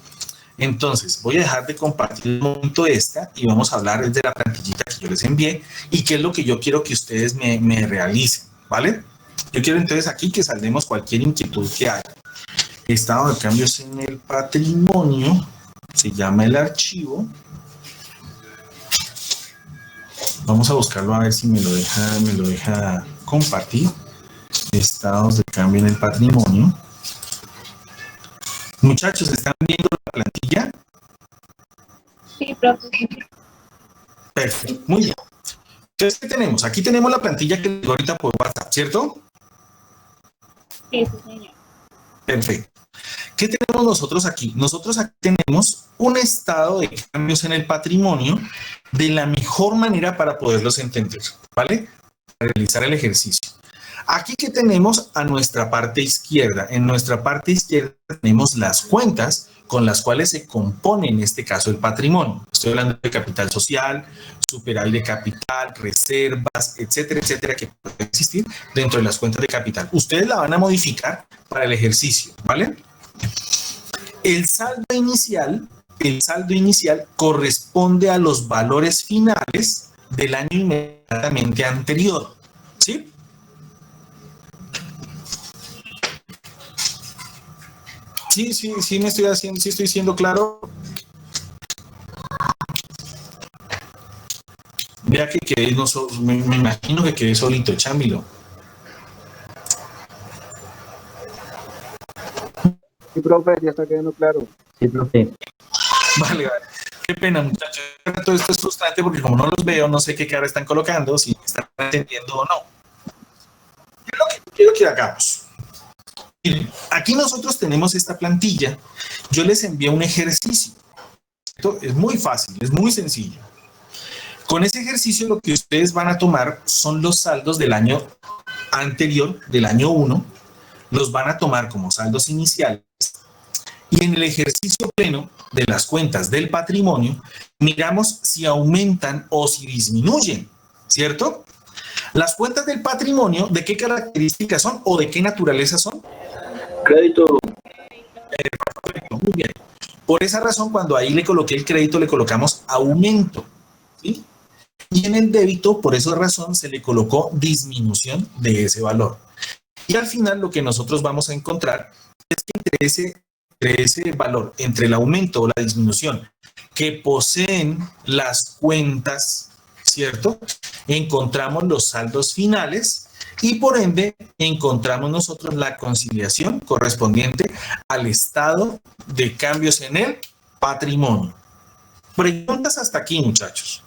Entonces, voy a dejar de compartir un momento esta y vamos a hablar de la plantillita que yo les envié y qué es lo que yo quiero que ustedes me realicen, ¿vale? Yo quiero entonces aquí que saldemos cualquier inquietud que haya. Estado de cambios en el patrimonio, se llama el archivo. Vamos a buscarlo a ver si me lo deja compartir. Estados de cambio en el patrimonio. Muchachos, ¿están viendo la plantilla? Sí, profe. Perfecto, muy bien. Entonces, ¿qué tenemos? Aquí tenemos la plantilla que llegó ahorita por WhatsApp, ¿cierto? Sí, señor. Perfecto. ¿Qué tenemos nosotros aquí? Nosotros aquí tenemos un estado de cambios en el patrimonio de la mejor manera para poderlos entender, ¿vale? Para realizar el ejercicio. Aquí que tenemos a nuestra parte izquierda. En nuestra parte izquierda tenemos las cuentas con las cuales se compone en este caso el patrimonio. Estoy hablando de capital social, superávit de capital, reservas, etcétera, etcétera, que puede existir dentro de las cuentas de capital. Ustedes la van a modificar para el ejercicio, ¿vale? El saldo inicial corresponde a los valores finales del año inmediatamente anterior, ¿sí? Sí, me estoy haciendo, sí estoy siendo claro. Vea que quedé, me imagino que quedé solito, Chámilo. Sí, profe, ya está quedando claro. Sí, profe. Vale. Qué pena, muchachos. Todo esto es frustrante porque como no los veo, no sé qué cara están colocando, si me están entendiendo o no. ¿Qué es lo que quiero que hagamos? Miren, aquí nosotros tenemos esta plantilla. Yo les envié un ejercicio. Esto es muy fácil, es muy sencillo. Con ese ejercicio lo que ustedes van a tomar son los saldos del año anterior, del año 1, los van a tomar como saldos iniciales y en el ejercicio pleno de las cuentas del patrimonio miramos si aumentan o si disminuyen, ¿cierto? Las cuentas del patrimonio, ¿de qué características son o de qué naturaleza son? Crédito. Muy bien. Por esa razón, cuando ahí le coloqué el crédito, le colocamos aumento, ¿sí? Y en el débito, por esa razón, se le colocó disminución de ese valor. Y al final, lo que nosotros vamos a encontrar es que entre ese entre ese valor, entre el aumento o la disminución que poseen las cuentas, ¿cierto? Encontramos los saldos finales y por ende encontramos nosotros la conciliación correspondiente al estado de cambios en el patrimonio. Preguntas hasta aquí, muchachos.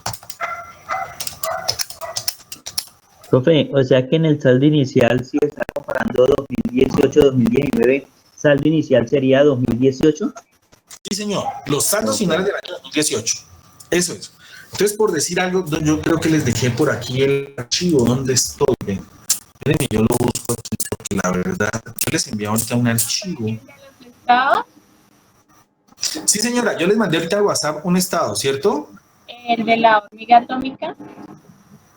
Profe, o sea que en el saldo inicial, si está comparando 2018-2019, saldo inicial sería 2018. Sí, señor. Los saldos finales del año 2018. Eso es. Entonces, por decir algo, yo creo que les dejé por aquí el archivo donde estoy. Ven. Espérenme, yo lo busco aquí porque la verdad, yo les envié ahorita un archivo. ¿Estado? Sí, señora, yo les mandé ahorita al WhatsApp un estado, ¿cierto? El de la hormiga atómica.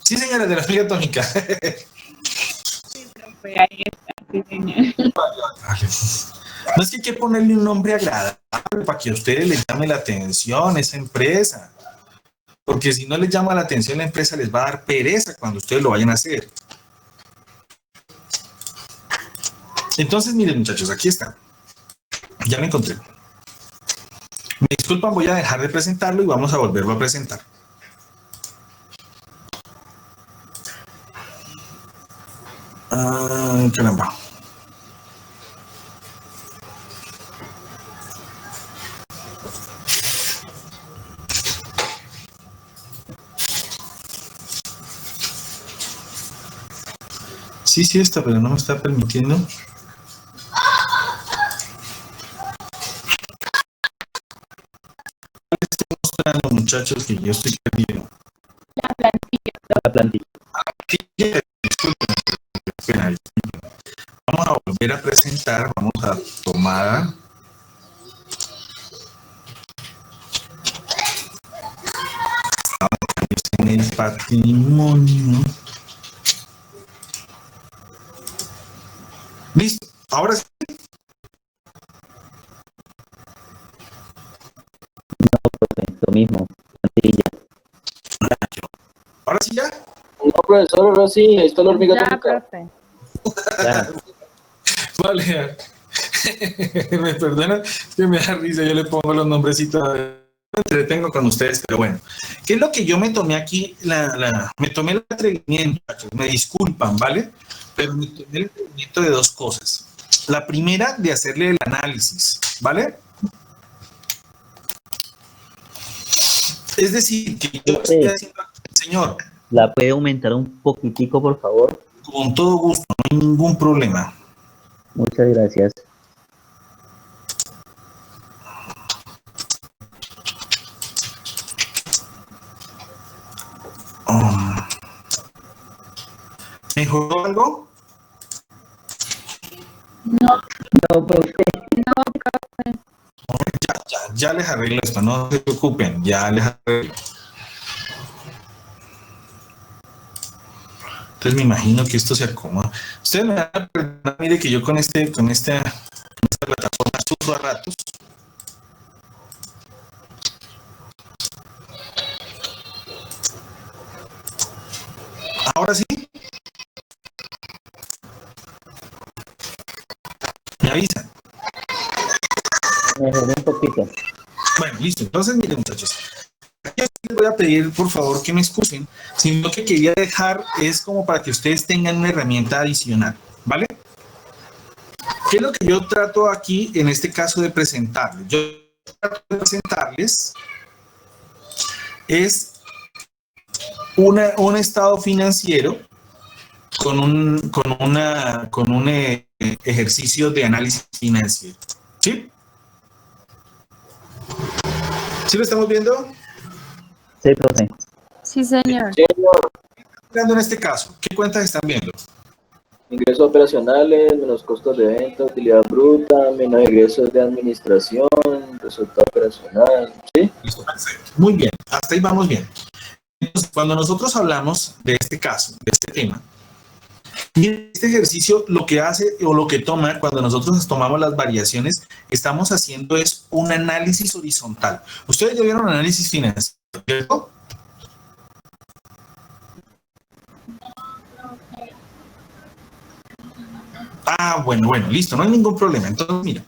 Sí, señora, de la hormiga atómica. Sí, profe, ahí está, sí, señor. Vale. No es que hay que ponerle un nombre agradable para que a ustedes les llame la atención esa empresa. Porque si no les llama la atención la empresa, les va a dar pereza cuando ustedes lo vayan a hacer. Entonces, miren, muchachos, aquí está. Ya me encontré. Me disculpan, voy a dejar de presentarlo y vamos a volverlo a presentar. Caramba. Sí está, pero no me está permitiendo. Estoy mostrando, muchachos, que yo estoy perdido. La plantilla. La plantilla. Disculpen, disculpen. Vamos a volver a presentar, vamos a tomar. En el patrimonio. Listo, ahora sí. Lo mismo, plantilla. Ahora sí ya. No, profesor, ahora sí, ahí está la hormiga Ya, atómica. profe. Ya. Vale. Me perdonan, es que me da risa, yo le pongo los nombrecitos. Me entretengo con ustedes, pero bueno. ¿Qué es lo que yo me tomé aquí? Me tomé el atrevimiento, me disculpan, ¿vale? Pero me tomé el atrevimiento de dos cosas. La primera, de hacerle el análisis, ¿vale? Es decir, que yo estoy haciendo, señor, ¿La puede aumentar un poquitico, por favor? con todo gusto, no hay ningún problema. Muchas gracias. ¿Mejoró algo? No, No, profe. no, profe. Ya les arreglo esto, no se preocupen, ya les arreglo. Entonces me imagino que esto se acomoda. Ustedes me van a perdonar, mire que yo con esta plataforma sufro a ratos. Ahora sí. Me avisan. Mejoró un poquito. Bueno, listo. Entonces, miren, muchachos. Yo les voy a pedir, por favor, que me excusen. Sino que quería dejar es como para que ustedes tengan una herramienta adicional, ¿vale? ¿Qué es lo que yo trato aquí, en este caso, de presentarles? Yo trato de presentarles es un estado financiero con un ejercicio de análisis financiero. ¿Sí? ¿Sí lo estamos viendo? Sí, profe. Sí, señor. Señor, En este caso, ¿qué cuentas están viendo? ingresos operacionales, menos costos de venta, utilidad bruta, menos ingresos de administración, resultado operacional, ¿sí? Listo, perfecto. Muy bien, hasta ahí vamos bien. Entonces, cuando nosotros hablamos de este caso, de este tema, y este ejercicio lo que hace o lo que toma, cuando nosotros tomamos las variaciones, estamos haciendo es un análisis horizontal. Ustedes ya vieron análisis financiero, ¿cierto? Bueno, listo, no hay ningún problema. Entonces, mira,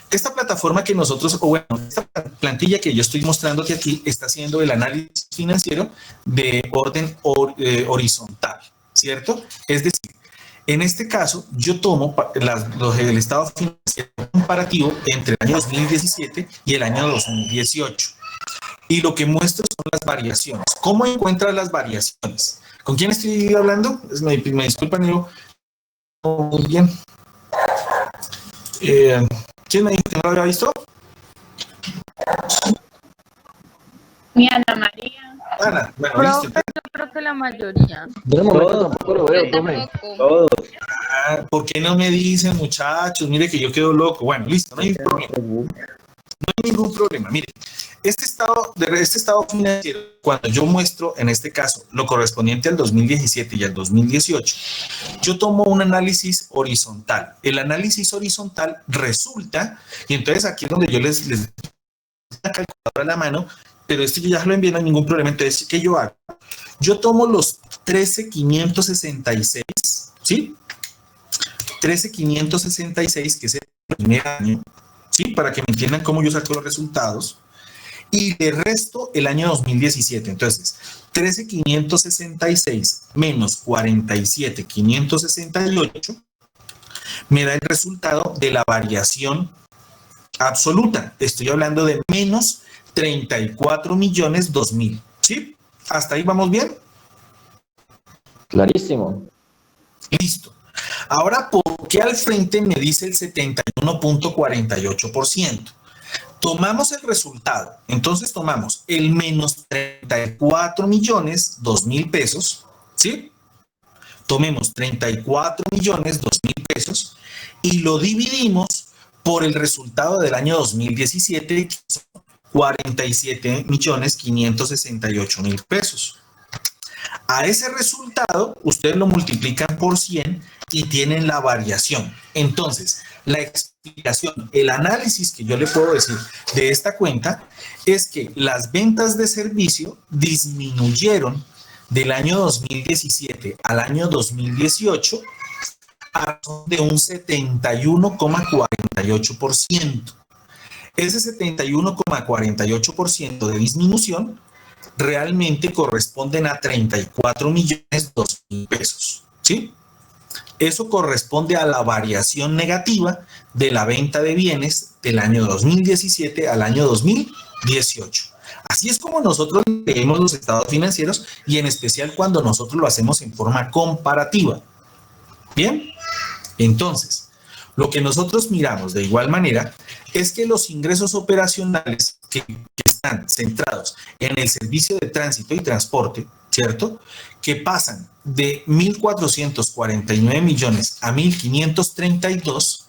Esta plataforma que nosotros, o bueno, esta plantilla que yo estoy mostrándote aquí está haciendo el análisis financiero de orden horizontal, ¿cierto? Es decir, en este caso, yo tomo el estado financiero comparativo entre el año 2017 y el año 2018. Y lo que muestro son las variaciones. ¿Cómo encuentras las variaciones? ¿Con quién estoy hablando? Me disculpan, yo muy bien. ¿Quién me dijo que no lo había visto? Mi Ana María. Ana, bueno, Profe, listo. yo creo que la mayoría. Yo en el momento Todos. tampoco lo veo, profe. Tampoco. Todos. ¿Por qué no me dicen, muchachos? Mire que yo quedo loco. Bueno, listo, no hay problema. No hay ningún problema. Mire, este estado financiero, cuando yo muestro, en este caso, lo correspondiente al 2017 y al 2018, yo tomo un análisis horizontal. El análisis horizontal resulta, y entonces aquí es donde yo les una calculadora a la mano, pero esto yo ya lo envié, no hay ningún problema. Entonces, ¿qué yo hago? Yo tomo los 13,566, ¿sí? 13,566, que es el primer año, ¿sí? Para que me entiendan cómo yo saco los resultados. Y le resto el año 2017. Entonces, 13,566 menos 47,568 me da el resultado de la variación absoluta. Estoy hablando de menos 34,002,000. ¿Sí? ¿Hasta ahí vamos bien? Clarísimo. Listo. Ahora, ¿por qué al frente me dice el 71,48%? Tomamos el resultado. Entonces tomamos el menos 34,002,000 pesos, ¿sí? Tomemos 34,002,000 pesos y lo dividimos por el resultado del año 2017, que son 47,568,000 pesos. A ese resultado, ustedes lo multiplican por 100 y tienen la variación. Entonces, la explicación, el análisis que yo le puedo decir de esta cuenta es que las ventas de servicio disminuyeron del año 2017 al año 2018 a razón de un 71,48%. Ese 71,48% de disminución realmente corresponden a 34,002,000 pesos, ¿sí? Eso corresponde a la variación negativa de la venta de bienes del año 2017 al año 2018. Así es como nosotros leemos los estados financieros y en especial cuando nosotros lo hacemos en forma comparativa. Bien, entonces, lo que nosotros miramos de igual manera es que los ingresos operacionales que están centrados en el servicio de tránsito y transporte, ¿cierto? Que pasan de 1,449 millones a 1,532,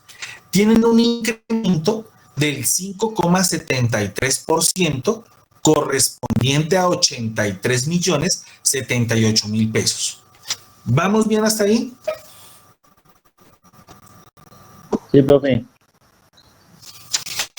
tienen un incremento del 5,73% correspondiente a 83,078,000 pesos. ¿Vamos bien hasta ahí? Sí, profe.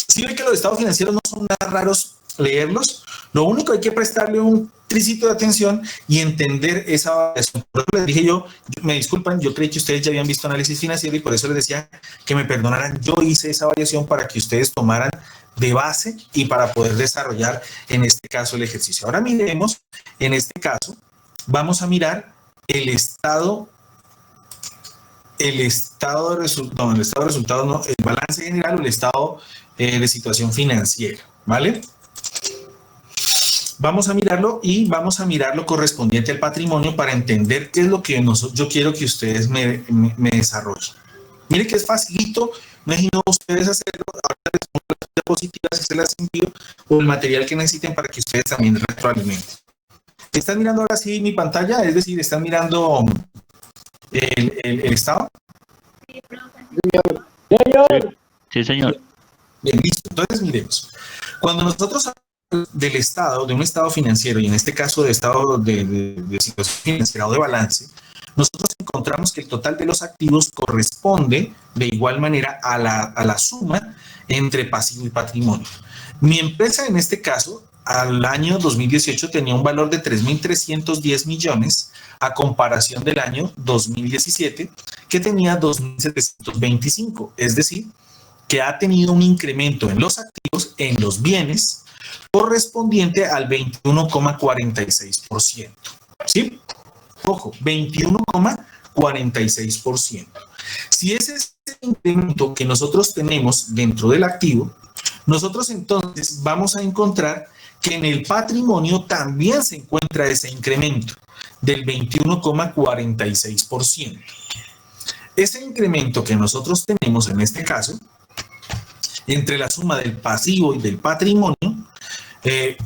Si ve que los estados financieros no son nada raros leerlos, lo único hay que prestarle un tricito de atención y entender esa variación. Por eso les dije yo, me disculpan, yo creí que ustedes ya habían visto análisis financiero y por eso les decía que me perdonaran. Yo hice esa variación para que ustedes tomaran de base y para poder desarrollar en este caso el ejercicio. Ahora miremos, en este caso, vamos a mirar el estado de resultados, no, el balance general o el estado de situación financiera, ¿vale? Vamos a mirarlo y vamos a mirar lo correspondiente al patrimonio para entender qué es lo que yo quiero que ustedes me desarrollen. Miren que es facilito, no es no ustedes hacerlo, ahora les pongo las diapositivas y se las envío o el material que necesiten para que ustedes también retroalimenten. ¿Están mirando ahora sí mi pantalla? Es decir, ¿están mirando el estado? Sí, señor. Bien, listo. Entonces, miremos. Cuando nosotros hablamos del estado, de un estado financiero, y en este caso de estado de situación financiera o de balance, nosotros encontramos que el total de los activos corresponde de igual manera a la suma entre pasivo y patrimonio. Mi empresa, en este caso, al año 2018 tenía un valor de 3,310 millones a comparación del año 2017, que tenía 2,725. Es decir, que ha tenido un incremento en los activos, en los bienes, correspondiente al 21,46%. ¿Sí? Ojo, 21,46%. Si ese es el incremento que nosotros tenemos dentro del activo, nosotros entonces vamos a encontrar que en el patrimonio también se encuentra ese incremento del 21,46%. Ese incremento que nosotros tenemos en este caso, entre la suma del pasivo y del patrimonio,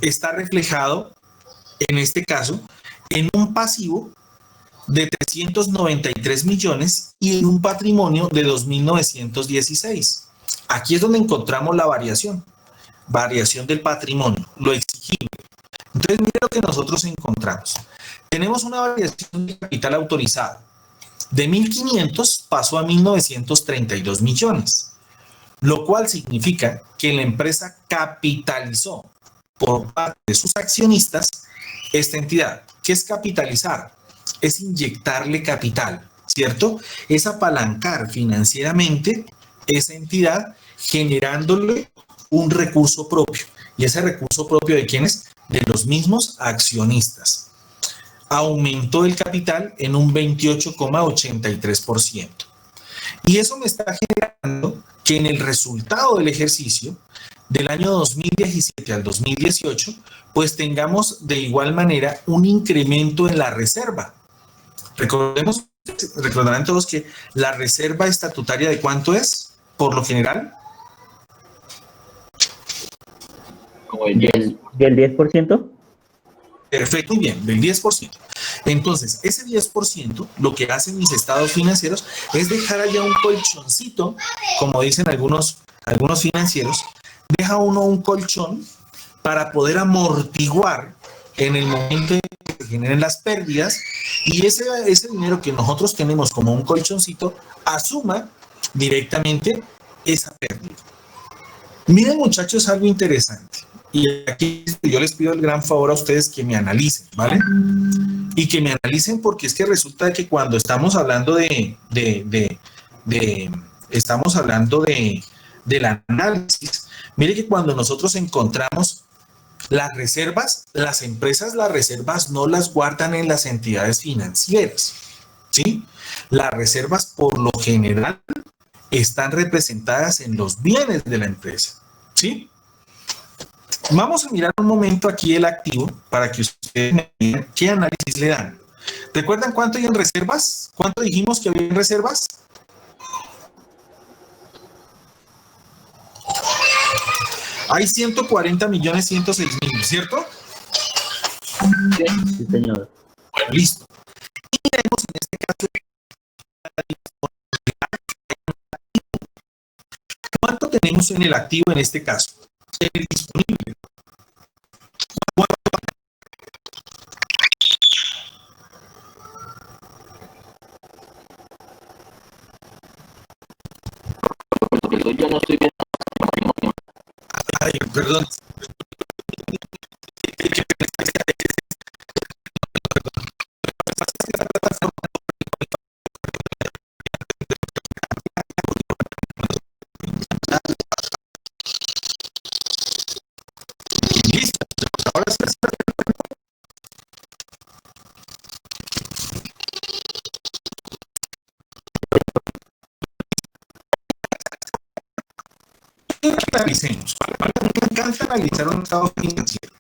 está reflejado en este caso en un pasivo de 393 millones y en un patrimonio de 2.916. Aquí es donde encontramos la variación del patrimonio, lo exigible. Entonces, mire lo que nosotros encontramos. Tenemos una variación de capital autorizado. De 1.500 pasó a 1.932 millones, lo cual significa que la empresa capitalizó por parte de sus accionistas esta entidad. ¿Qué es capitalizar? Es inyectarle capital, ¿cierto? Es apalancar financieramente esa entidad generándole un recurso propio. ¿Y ese recurso propio de quiénes? De los mismos accionistas. Aumentó el capital en un 28,83%. Y eso me está generando que en el resultado del ejercicio del año 2017 al 2018, pues tengamos de igual manera un incremento en la reserva. Recordarán todos que la reserva estatutaria ¿de cuánto es? Por lo general. Como el 10. ¿Del 10%? Perfecto, muy bien, del 10%. Entonces, ese 10%, lo que hacen mis estados financieros es dejar allá un colchoncito, como dicen algunos financieros, deja uno un colchón para poder amortiguar en el momento en que se generen las pérdidas y ese dinero que nosotros tenemos como un colchoncito asuma directamente esa pérdida. Miren, muchachos, algo interesante. Y aquí yo les pido el gran favor a ustedes que me analicen, ¿vale? Y que me analicen porque es que resulta que cuando estamos hablando estamos hablando del análisis, mire que cuando nosotros encontramos las reservas, las empresas las reservas no las guardan en las entidades financieras, ¿sí? Las reservas por lo general están representadas en los bienes de la empresa, ¿sí? Vamos a mirar un momento aquí el activo para que ustedes me digan qué análisis le dan. ¿Recuerdan cuánto hay en reservas? ¿Cuánto dijimos que había en reservas? Hay 140.106.000, ¿cierto? Sí, señor. Bueno, listo. Y tenemos en este caso ¿cuánto tenemos en el activo en este caso? El disponible. Yo no estoy viendo. Ay, perdón. Listo. Ahora sí. Analicemos. Me encanta analizar un estado financiero.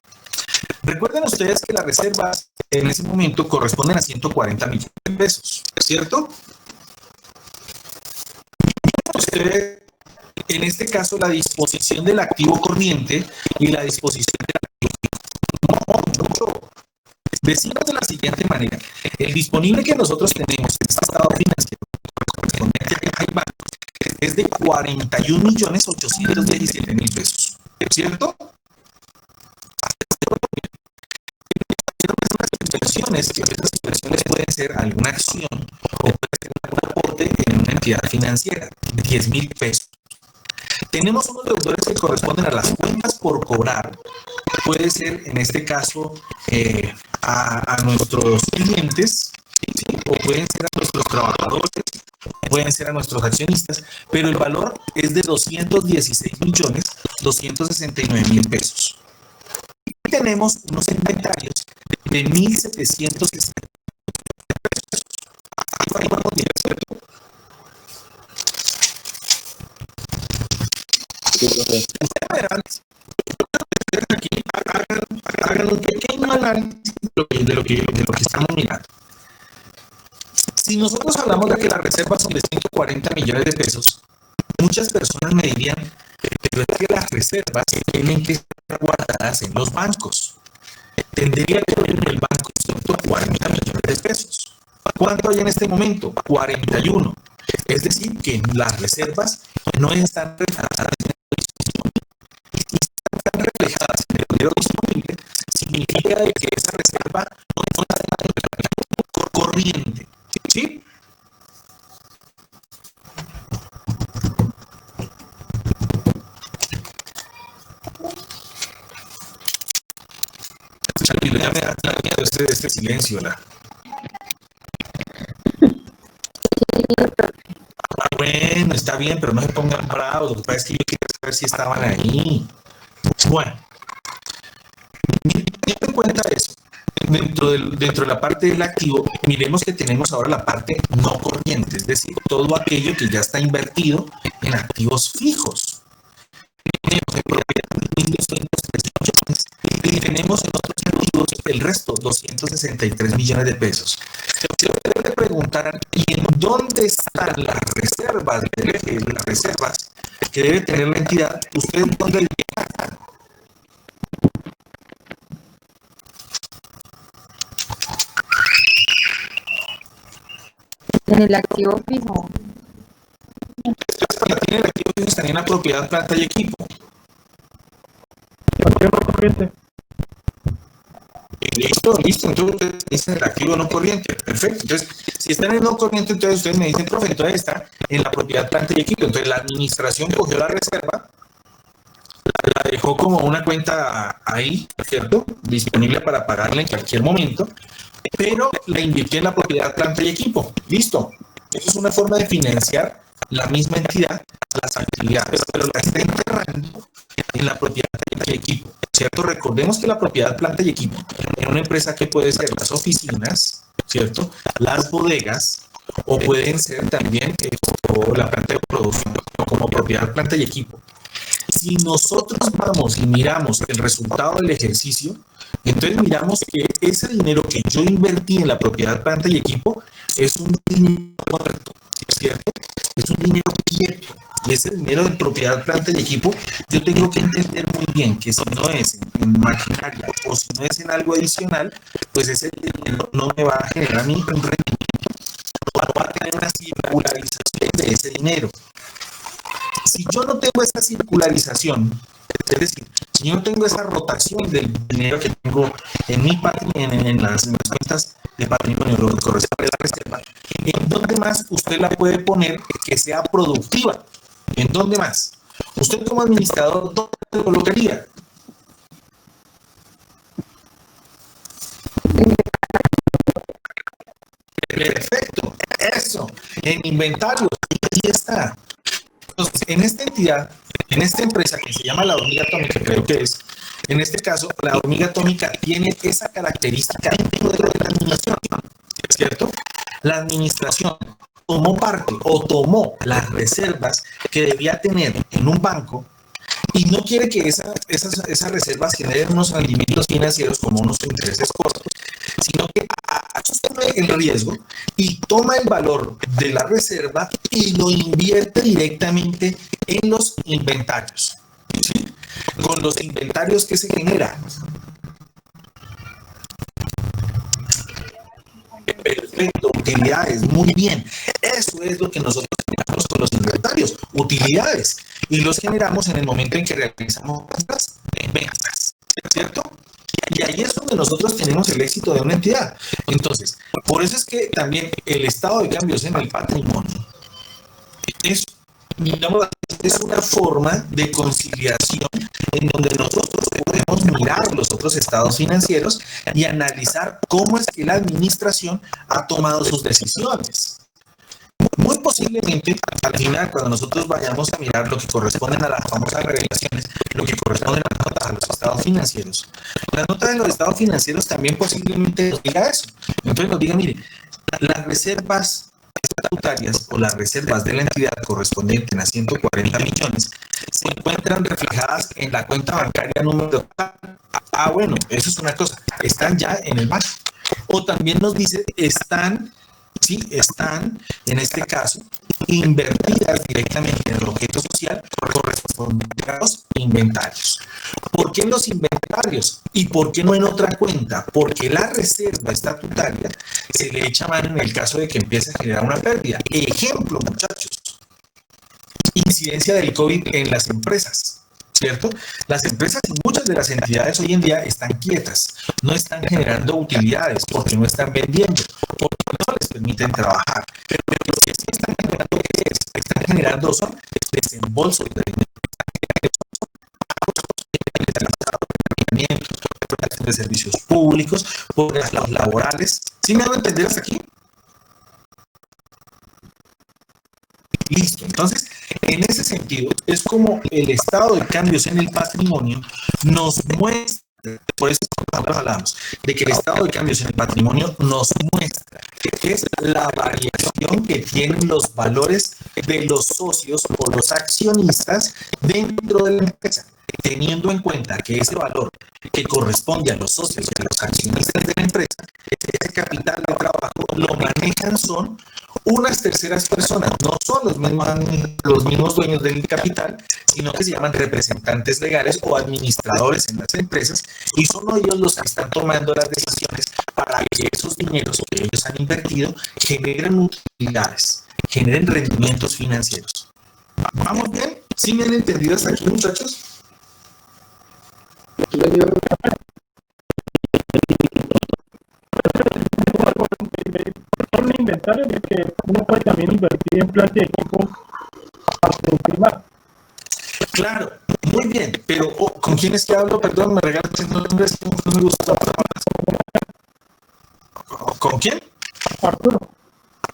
Recuerden ustedes que las reservas en ese momento corresponden a 140 millones de pesos, ¿cierto? Ustedes, en este caso, la disposición del activo corriente y la disposición del activo fijo. Decimos de la siguiente manera: el disponible que nosotros tenemos en este estado financiero correspondiente a bancos es de 41.817.000 pesos, ¿cierto? Que estas inversiones pueden ser alguna acción o puede ser algún aporte en una entidad financiera, 10.000 pesos. Tenemos unos deudores que corresponden a las cuentas por cobrar. Puede ser, en este caso, a nuestros clientes ¿sí? O pueden ser a nuestros trabajadores, pueden ser a nuestros accionistas, pero el valor es de 216.269.000 pesos. Y tenemos unos inventarios de 1.760 pesos. Ahí vamos bien, ¿cierto? Aquí hagan un pequeño análisis de lo que estamos mirando. Si nosotros hablamos de que las reservas son de 140 millones de pesos, muchas personas me dirían, pero es que las reservas tienen que estar guardadas en los bancos. Tendría que haber en el banco 140 millones de pesos. ¿Cuánto hay en este momento? 41. Es decir, que las reservas no están reflejadas en el reflejadas en el dinero disponible, significa que esa reserva no está por corriente. ¿Sí? Ya me da miedo este silencio, ¿la? Bueno, está bien, pero no se pongan bravos. Lo que pasa es que yo quiero saber si estaban ahí. Bueno, teniendo en cuenta eso, dentro de la parte del activo, miremos que tenemos ahora la parte no corriente, es decir, todo aquello que ya está invertido en activos fijos. Tenemos en propiedad 1.238 millones y tenemos en otros activos el resto, 263 millones de pesos. Se puede preguntar, ¿y en dónde están las reservas las reservas que debe tener la entidad? ¿Ustedes dónde están? En el activo fijo. La tiene el activo fijo, estaría en la propiedad, planta y equipo. Listo, entonces ustedes dicen el activo no corriente, perfecto. Entonces, si están en no corriente, entonces ustedes me dicen, profe, entonces está en la propiedad, planta y equipo. Entonces la administración cogió la reserva, la dejó como una cuenta ahí, ¿cierto? Disponible para pagarla en cualquier momento, pero la invirtió en la propiedad, planta y equipo. Listo. Eso es una forma de financiar la misma entidad las actividades, pero la está enterrando en la propiedad, planta y equipo. ¿Cierto? Recordemos que la propiedad, planta y equipo en una empresa que puede ser las oficinas, ¿cierto? Las bodegas, o pueden ser también o la planta de producción, como propiedad, planta y equipo. Si nosotros vamos y miramos el resultado del ejercicio, entonces miramos que ese dinero que yo invertí en la propiedad, planta y equipo es un dinero correcto, ¿cierto? Es un dinero quieto. Y ese dinero de propiedad, planta y equipo, yo tengo que entender muy bien que si no es en maquinaria o si no es en algo adicional, pues ese dinero no me va a generar a mí un rendimiento, va a tener una circularización de ese dinero. Si yo no tengo esa circularización, es decir, si yo no tengo esa rotación del dinero que tengo en mi patrimonio, en las cuentas de patrimonio, lo que corresponde a la reserva, ¿en dónde más usted la puede poner que sea productiva? ¿En dónde más? Usted como administrador, ¿dónde lo colocaría? Perfecto, eso, en inventarios, ahí está. Entonces, en esta entidad, en esta empresa que se llama La Hormiga Atómica, creo que es, en este caso, La Hormiga Atómica tiene esa característica dentro de la administración, ¿cierto? La administración tomó parte o tomó las reservas que debía tener en un banco y no quiere que esas reservas generen unos rendimientos financieros como unos intereses cortos, sino que asume el riesgo y toma el valor de la reserva y lo invierte directamente en los inventarios. ¿Sí? Con los inventarios que se generan. Perfecto, utilidades, muy bien. Eso es lo que nosotros generamos con los inventarios, utilidades. Y los generamos en el momento en que realizamos las ventas, ¿cierto? Y ahí es donde nosotros tenemos el éxito de una entidad. Entonces, por eso es que también el estado de cambios en el patrimonio es, digamos, es una forma de conciliación en donde nosotros podemos mirar los otros estados financieros y analizar cómo es que la administración ha tomado sus decisiones. Muy posiblemente, al final, cuando nosotros vayamos a mirar lo que corresponden a las famosas revelaciones, lo que corresponde a las notas a los estados financieros, la nota de los estados financieros también posiblemente nos diga eso. Entonces nos diga, mire, las reservas estatutarias o las reservas de la entidad correspondientes a 140 millones se encuentran reflejadas en la cuenta bancaria número. Bueno, eso es una cosa, están ya en el banco. O también nos dice, están, en este caso, invertidas directamente en el objeto social correspondiente a los inventarios. ¿Por qué los inventarios? ¿Y por qué no en otra cuenta? Porque la reserva estatutaria se le echa mano en el caso de que empiece a generar una pérdida. Ejemplo, muchachos, incidencia del COVID en las empresas. ¿Cierto? Las empresas y muchas de las entidades hoy en día están quietas, no están generando utilidades porque no están vendiendo, porque no les permiten trabajar. Pero lo que sí están generando, ¿qué es? Están generando son desembolsos de servicios públicos, por los laborales. ¿Sí me van a entender hasta aquí? Listo. Entonces, en ese sentido, es como el estado de cambios en el patrimonio nos muestra, por eso nosotros hablamos, de que el estado de cambios en el patrimonio nos muestra que es la variación que tienen los valores de los socios o los accionistas dentro de la empresa, teniendo en cuenta que ese valor que corresponde a los socios y a los accionistas de la empresa, ese capital de trabajo, lo manejan son unas terceras personas, no son los mismos dueños del capital, sino que se llaman representantes legales o administradores en las empresas, y son ellos los que están tomando las decisiones para que esos dineros que ellos han invertido generen utilidades, generen rendimientos financieros. ¿Vamos bien? ¿Sí me han entendido hasta aquí, muchachos? Son inventarios de que uno puede también invertir en planta de equipo para producir más. Claro, muy bien, pero ¿con quién es que hablo? Perdón, me regalas el nombre, no me gusta. ¿Con quién? Arturo.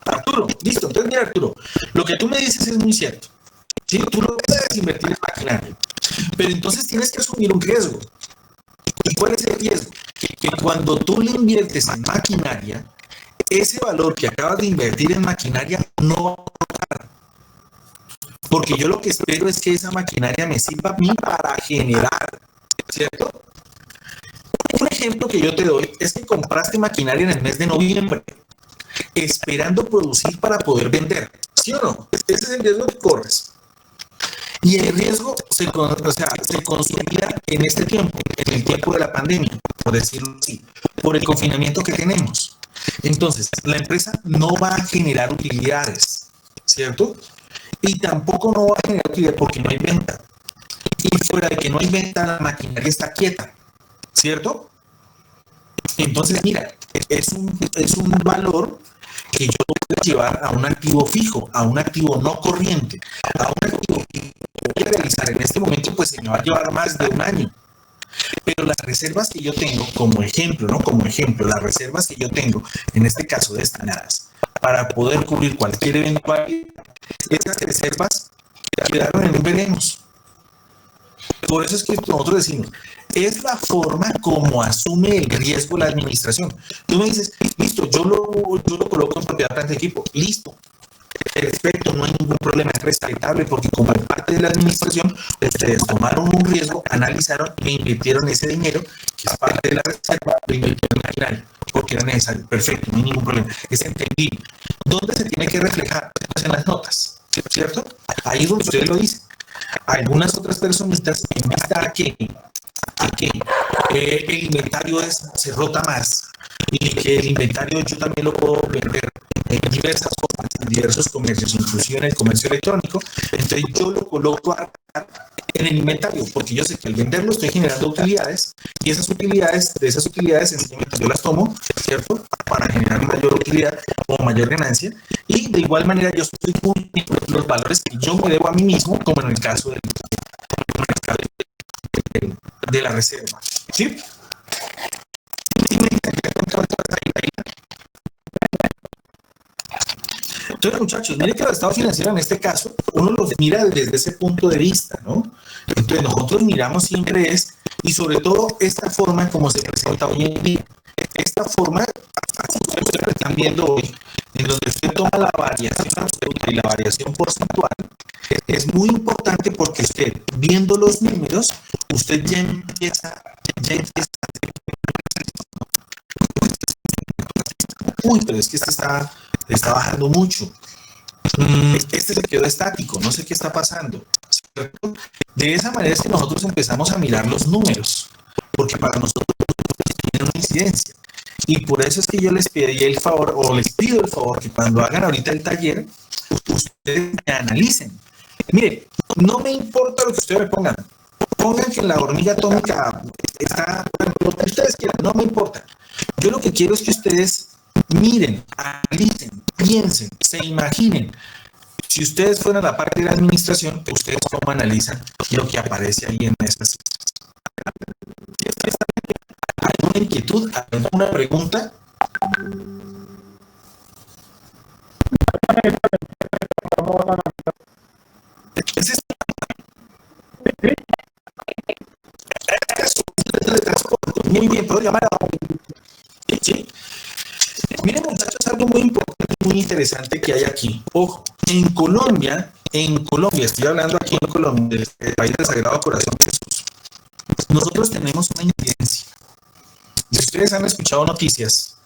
Arturo, listo. Entonces, mira, Arturo, lo que tú me dices es muy cierto. ¿Sí? Tú no puedes invertir en maquinaria, pero entonces tienes que asumir un riesgo. ¿Y cuál es el riesgo? Que cuando tú le inviertes en maquinaria, ese valor que acabas de invertir en maquinaria no va a bajar. Porque yo lo que espero es que esa maquinaria me sirva a mí para generar, ¿cierto? Un ejemplo que yo te doy es que compraste maquinaria en el mes de noviembre, esperando producir para poder vender, ¿sí o no? Ese es el riesgo que corres. Y el riesgo se consolida en este tiempo, en el tiempo de la pandemia, por decirlo así, por el confinamiento que tenemos. Entonces, la empresa no va a generar utilidades, ¿cierto? Y tampoco no va a generar utilidad porque no hay venta. Y fuera de que no hay venta, la maquinaria está quieta, ¿cierto? Entonces, mira, es un valor que yo puedo llevar a un activo fijo, a un activo no corriente, a un activo que voy a realizar en este momento, pues se me va a llevar más de un año. Pero las reservas que yo tengo, como ejemplo, ¿no? Como ejemplo, las reservas que yo tengo, en este caso destinadas, para poder cubrir cualquier eventualidad, esas reservas quedaron en un veremos. Por eso es que nosotros decimos, es la forma como asume el riesgo la administración. Tú me dices, listo, yo lo coloco en propiedad planta de equipo, listo. Perfecto, no hay ningún problema, es respetable porque como parte de la administración, ustedes tomaron un riesgo, analizaron e invirtieron ese dinero, que es parte de la reserva, lo invirtieron en maquinaria, porque era necesario. Perfecto, no hay ningún problema, es entendible. ¿Dónde se tiene que reflejar? Pues en las notas, ¿cierto? Ahí es donde ustedes lo dicen. Algunas otras personitas, en vista a que el inventario se rota más y que el inventario yo también lo puedo vender diversas formas, en diversos comercios, inclusive en el comercio electrónico. Entonces yo lo coloco en el inventario, porque yo sé que al venderlo estoy generando utilidades, y de esas utilidades sencillamente yo las tomo, ¿cierto? Para generar mayor utilidad o mayor ganancia, y de igual manera yo estoy cumpliendo los valores que yo me debo a mí mismo, como en el caso de la reserva, ¿sí? Entonces, muchachos, miren que el estado financiero en este caso, uno los mira desde ese punto de vista, ¿no? Entonces, nosotros miramos siempre y sobre todo esta forma como se presenta hoy en día. Esta forma, así como ustedes están viendo hoy, en donde usted toma la variación absoluta y la variación porcentual, es muy importante porque usted, viendo los números, usted ya empieza uy, pero es que este está bajando mucho. Este se quedó estático, no sé qué está pasando, ¿cierto? De esa manera es que nosotros empezamos a mirar los números, porque para nosotros tienen una incidencia. Y por eso es que yo les pedí el favor, o les pido el favor, que cuando hagan ahorita el taller, ustedes me analicen. Mire, no me importa lo que ustedes me pongan. Pongan que la hormiga atómica está, lo que ustedes quieran, no me importa. Yo lo que quiero es que ustedes miren, analicen, piensen, se imaginen. Si ustedes fueran a la parte de la administración, ustedes cómo analizan lo que aparece ahí en esas. ¿Alguna inquietud? ¿Alguna pregunta? Muy bien, puedo llamar a... ¿Sí? Miren, muchachos, algo muy importante, muy interesante que hay aquí. Ojo, en Colombia, estoy hablando aquí en Colombia, el país del Sagrado Corazón de Jesús, nosotros tenemos una incidencia. Si ustedes han escuchado noticias,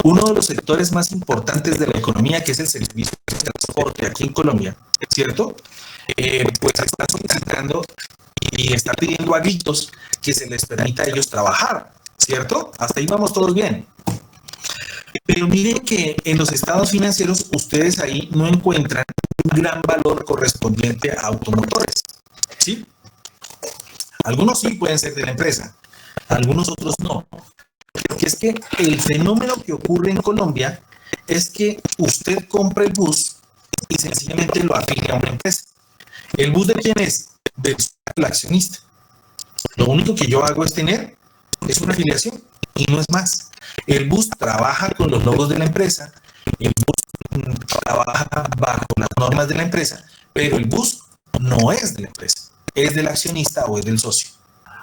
uno de los sectores más importantes de la economía, que es el servicio de transporte aquí en Colombia, ¿cierto? Pues está solicitando y está pidiendo a gritos que se les permita a ellos trabajar, ¿cierto? Hasta ahí vamos todos bien. Pero miren que en los estados financieros ustedes ahí no encuentran un gran valor correspondiente a automotores, ¿sí? Algunos sí pueden ser de la empresa, algunos otros no. Porque es que el fenómeno que ocurre en Colombia es que usted compra el bus y sencillamente lo afilia a una empresa. ¿El bus de quién es? Del accionista. Lo único que yo hago es una afiliación y no es más. El bus trabaja con los logos de la empresa, el bus trabaja bajo las normas de la empresa, pero el bus no es de la empresa, es del accionista o es del socio.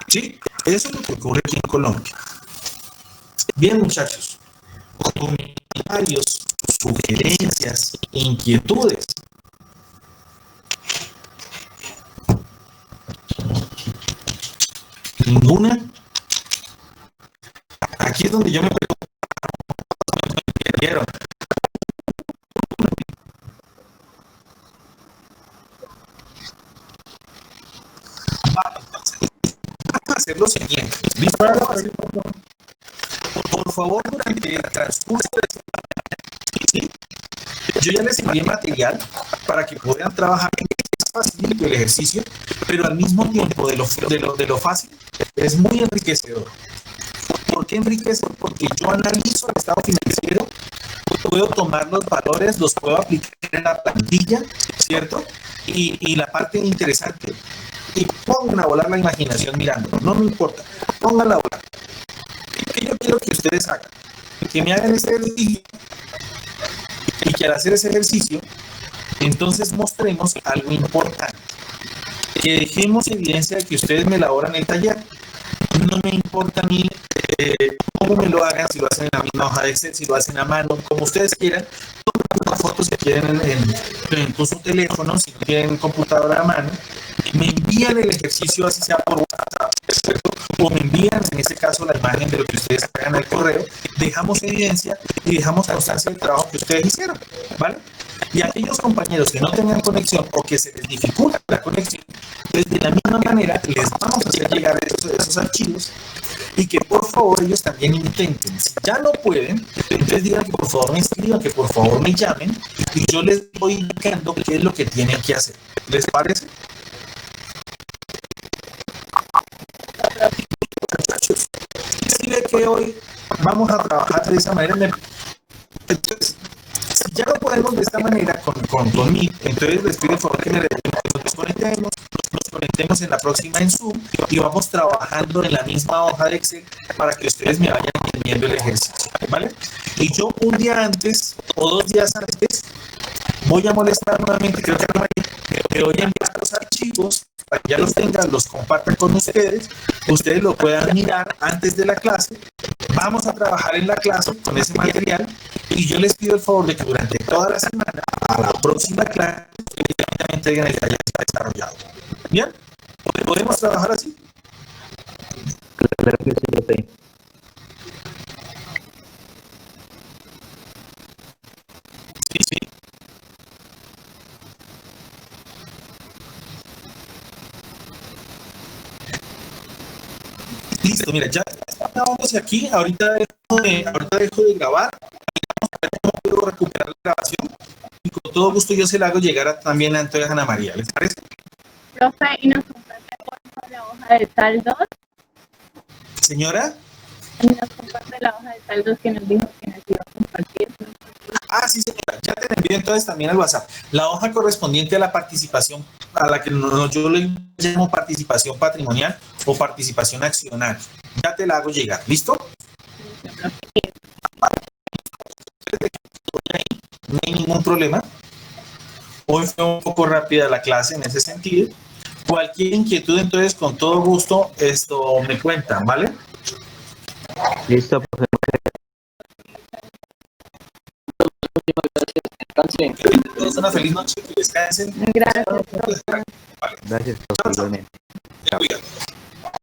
¿Sí? Eso es lo que ocurre aquí en Colombia. Bien, muchachos, comentarios, sugerencias, inquietudes. ¿Ninguna? Aquí es donde yo me pregunto. Vamos a hacer lo siguiente. ¿Listo? Por favor, durante el transcurso de ¿sí? Yo ya les envié material para que puedan trabajar. Es facilito el ejercicio, pero al mismo tiempo de lo fácil es muy enriquecedor. ¿Por qué enriquece? Porque yo analizo el estado financiero, puedo tomar los valores, los puedo aplicar en la plantilla, ¿cierto? Y la parte interesante, y pongan a volar la imaginación mirando, no me importa, pónganla a volar. ¿Qué yo quiero que ustedes hagan? Que me hagan este ejercicio, y que al hacer ese ejercicio, entonces mostremos algo importante. Que dejemos evidencia de que ustedes me elaboran el taller. No me importa a mí cómo me lo hagan, si lo hacen en la misma hoja de Excel, si lo hacen a mano, como ustedes quieran. Tomen una foto si quieren con su teléfono, si quieren computadora a mano. Me envían el ejercicio, así sea por WhatsApp, ¿cierto? O me envían, en este caso, la imagen de lo que ustedes hagan al correo. Dejamos evidencia y dejamos constancia del trabajo que ustedes hicieron, ¿vale? Y a aquellos compañeros que no tengan conexión o que se les dificulta la conexión, pues de la misma manera les vamos a hacer llegar esos archivos y que por favor ellos también intenten. Si ya no pueden, entonces digan que por favor me escriban, que por favor me llamen y yo les voy indicando qué es lo que tienen que hacer. ¿Les parece? Muchachos, si ve que hoy vamos a trabajar de esa manera, entonces, si ya no podemos de esta manera conmigo, entonces les pido por favor que nos conectemos en la próxima en Zoom y vamos trabajando en la misma hoja de Excel para que ustedes me vayan entendiendo el ejercicio, ¿vale? Y yo un día antes o 2 días antes voy a molestar nuevamente, creo que voy a enviar los archivos para que ya los tengan, los compartan con ustedes lo puedan mirar antes de la clase. Vamos a trabajar en la clase con ese material y yo les pido el favor de que durante toda la semana, a la próxima clase, me entreguen el que haya desarrollado. ¿Bien? ¿Podemos trabajar así? Claro que sí, profe. Sí, sí. Listo, mira, ya estamos aquí. Ahorita dejo de grabar. Vamos a ver cómo puedo recuperar la grabación. Y con todo gusto yo se la hago llegar también a Antonio Ana María. ¿Les parece? Profe, ¿y nos comparte por la hoja de saldos? Señora. ¿Y nos comparte la hoja de saldos que nos dijo que nos iba a compartir? Ah, sí, señora. Ya te la envío entonces también al WhatsApp. La hoja correspondiente a la participación, a la que yo le llamo participación patrimonial o participación accionaria. Ya te la hago llegar. ¿Listo? No hay ningún problema. Hoy fue un poco rápida la clase en ese sentido. Cualquier inquietud, entonces, con todo gusto, esto me cuentan, ¿vale? Listo, profe. Descansen. Que todos una feliz noche, que descansen. Gracias. Vale. Gracias, profe. Igualmente. Ya, cuídate.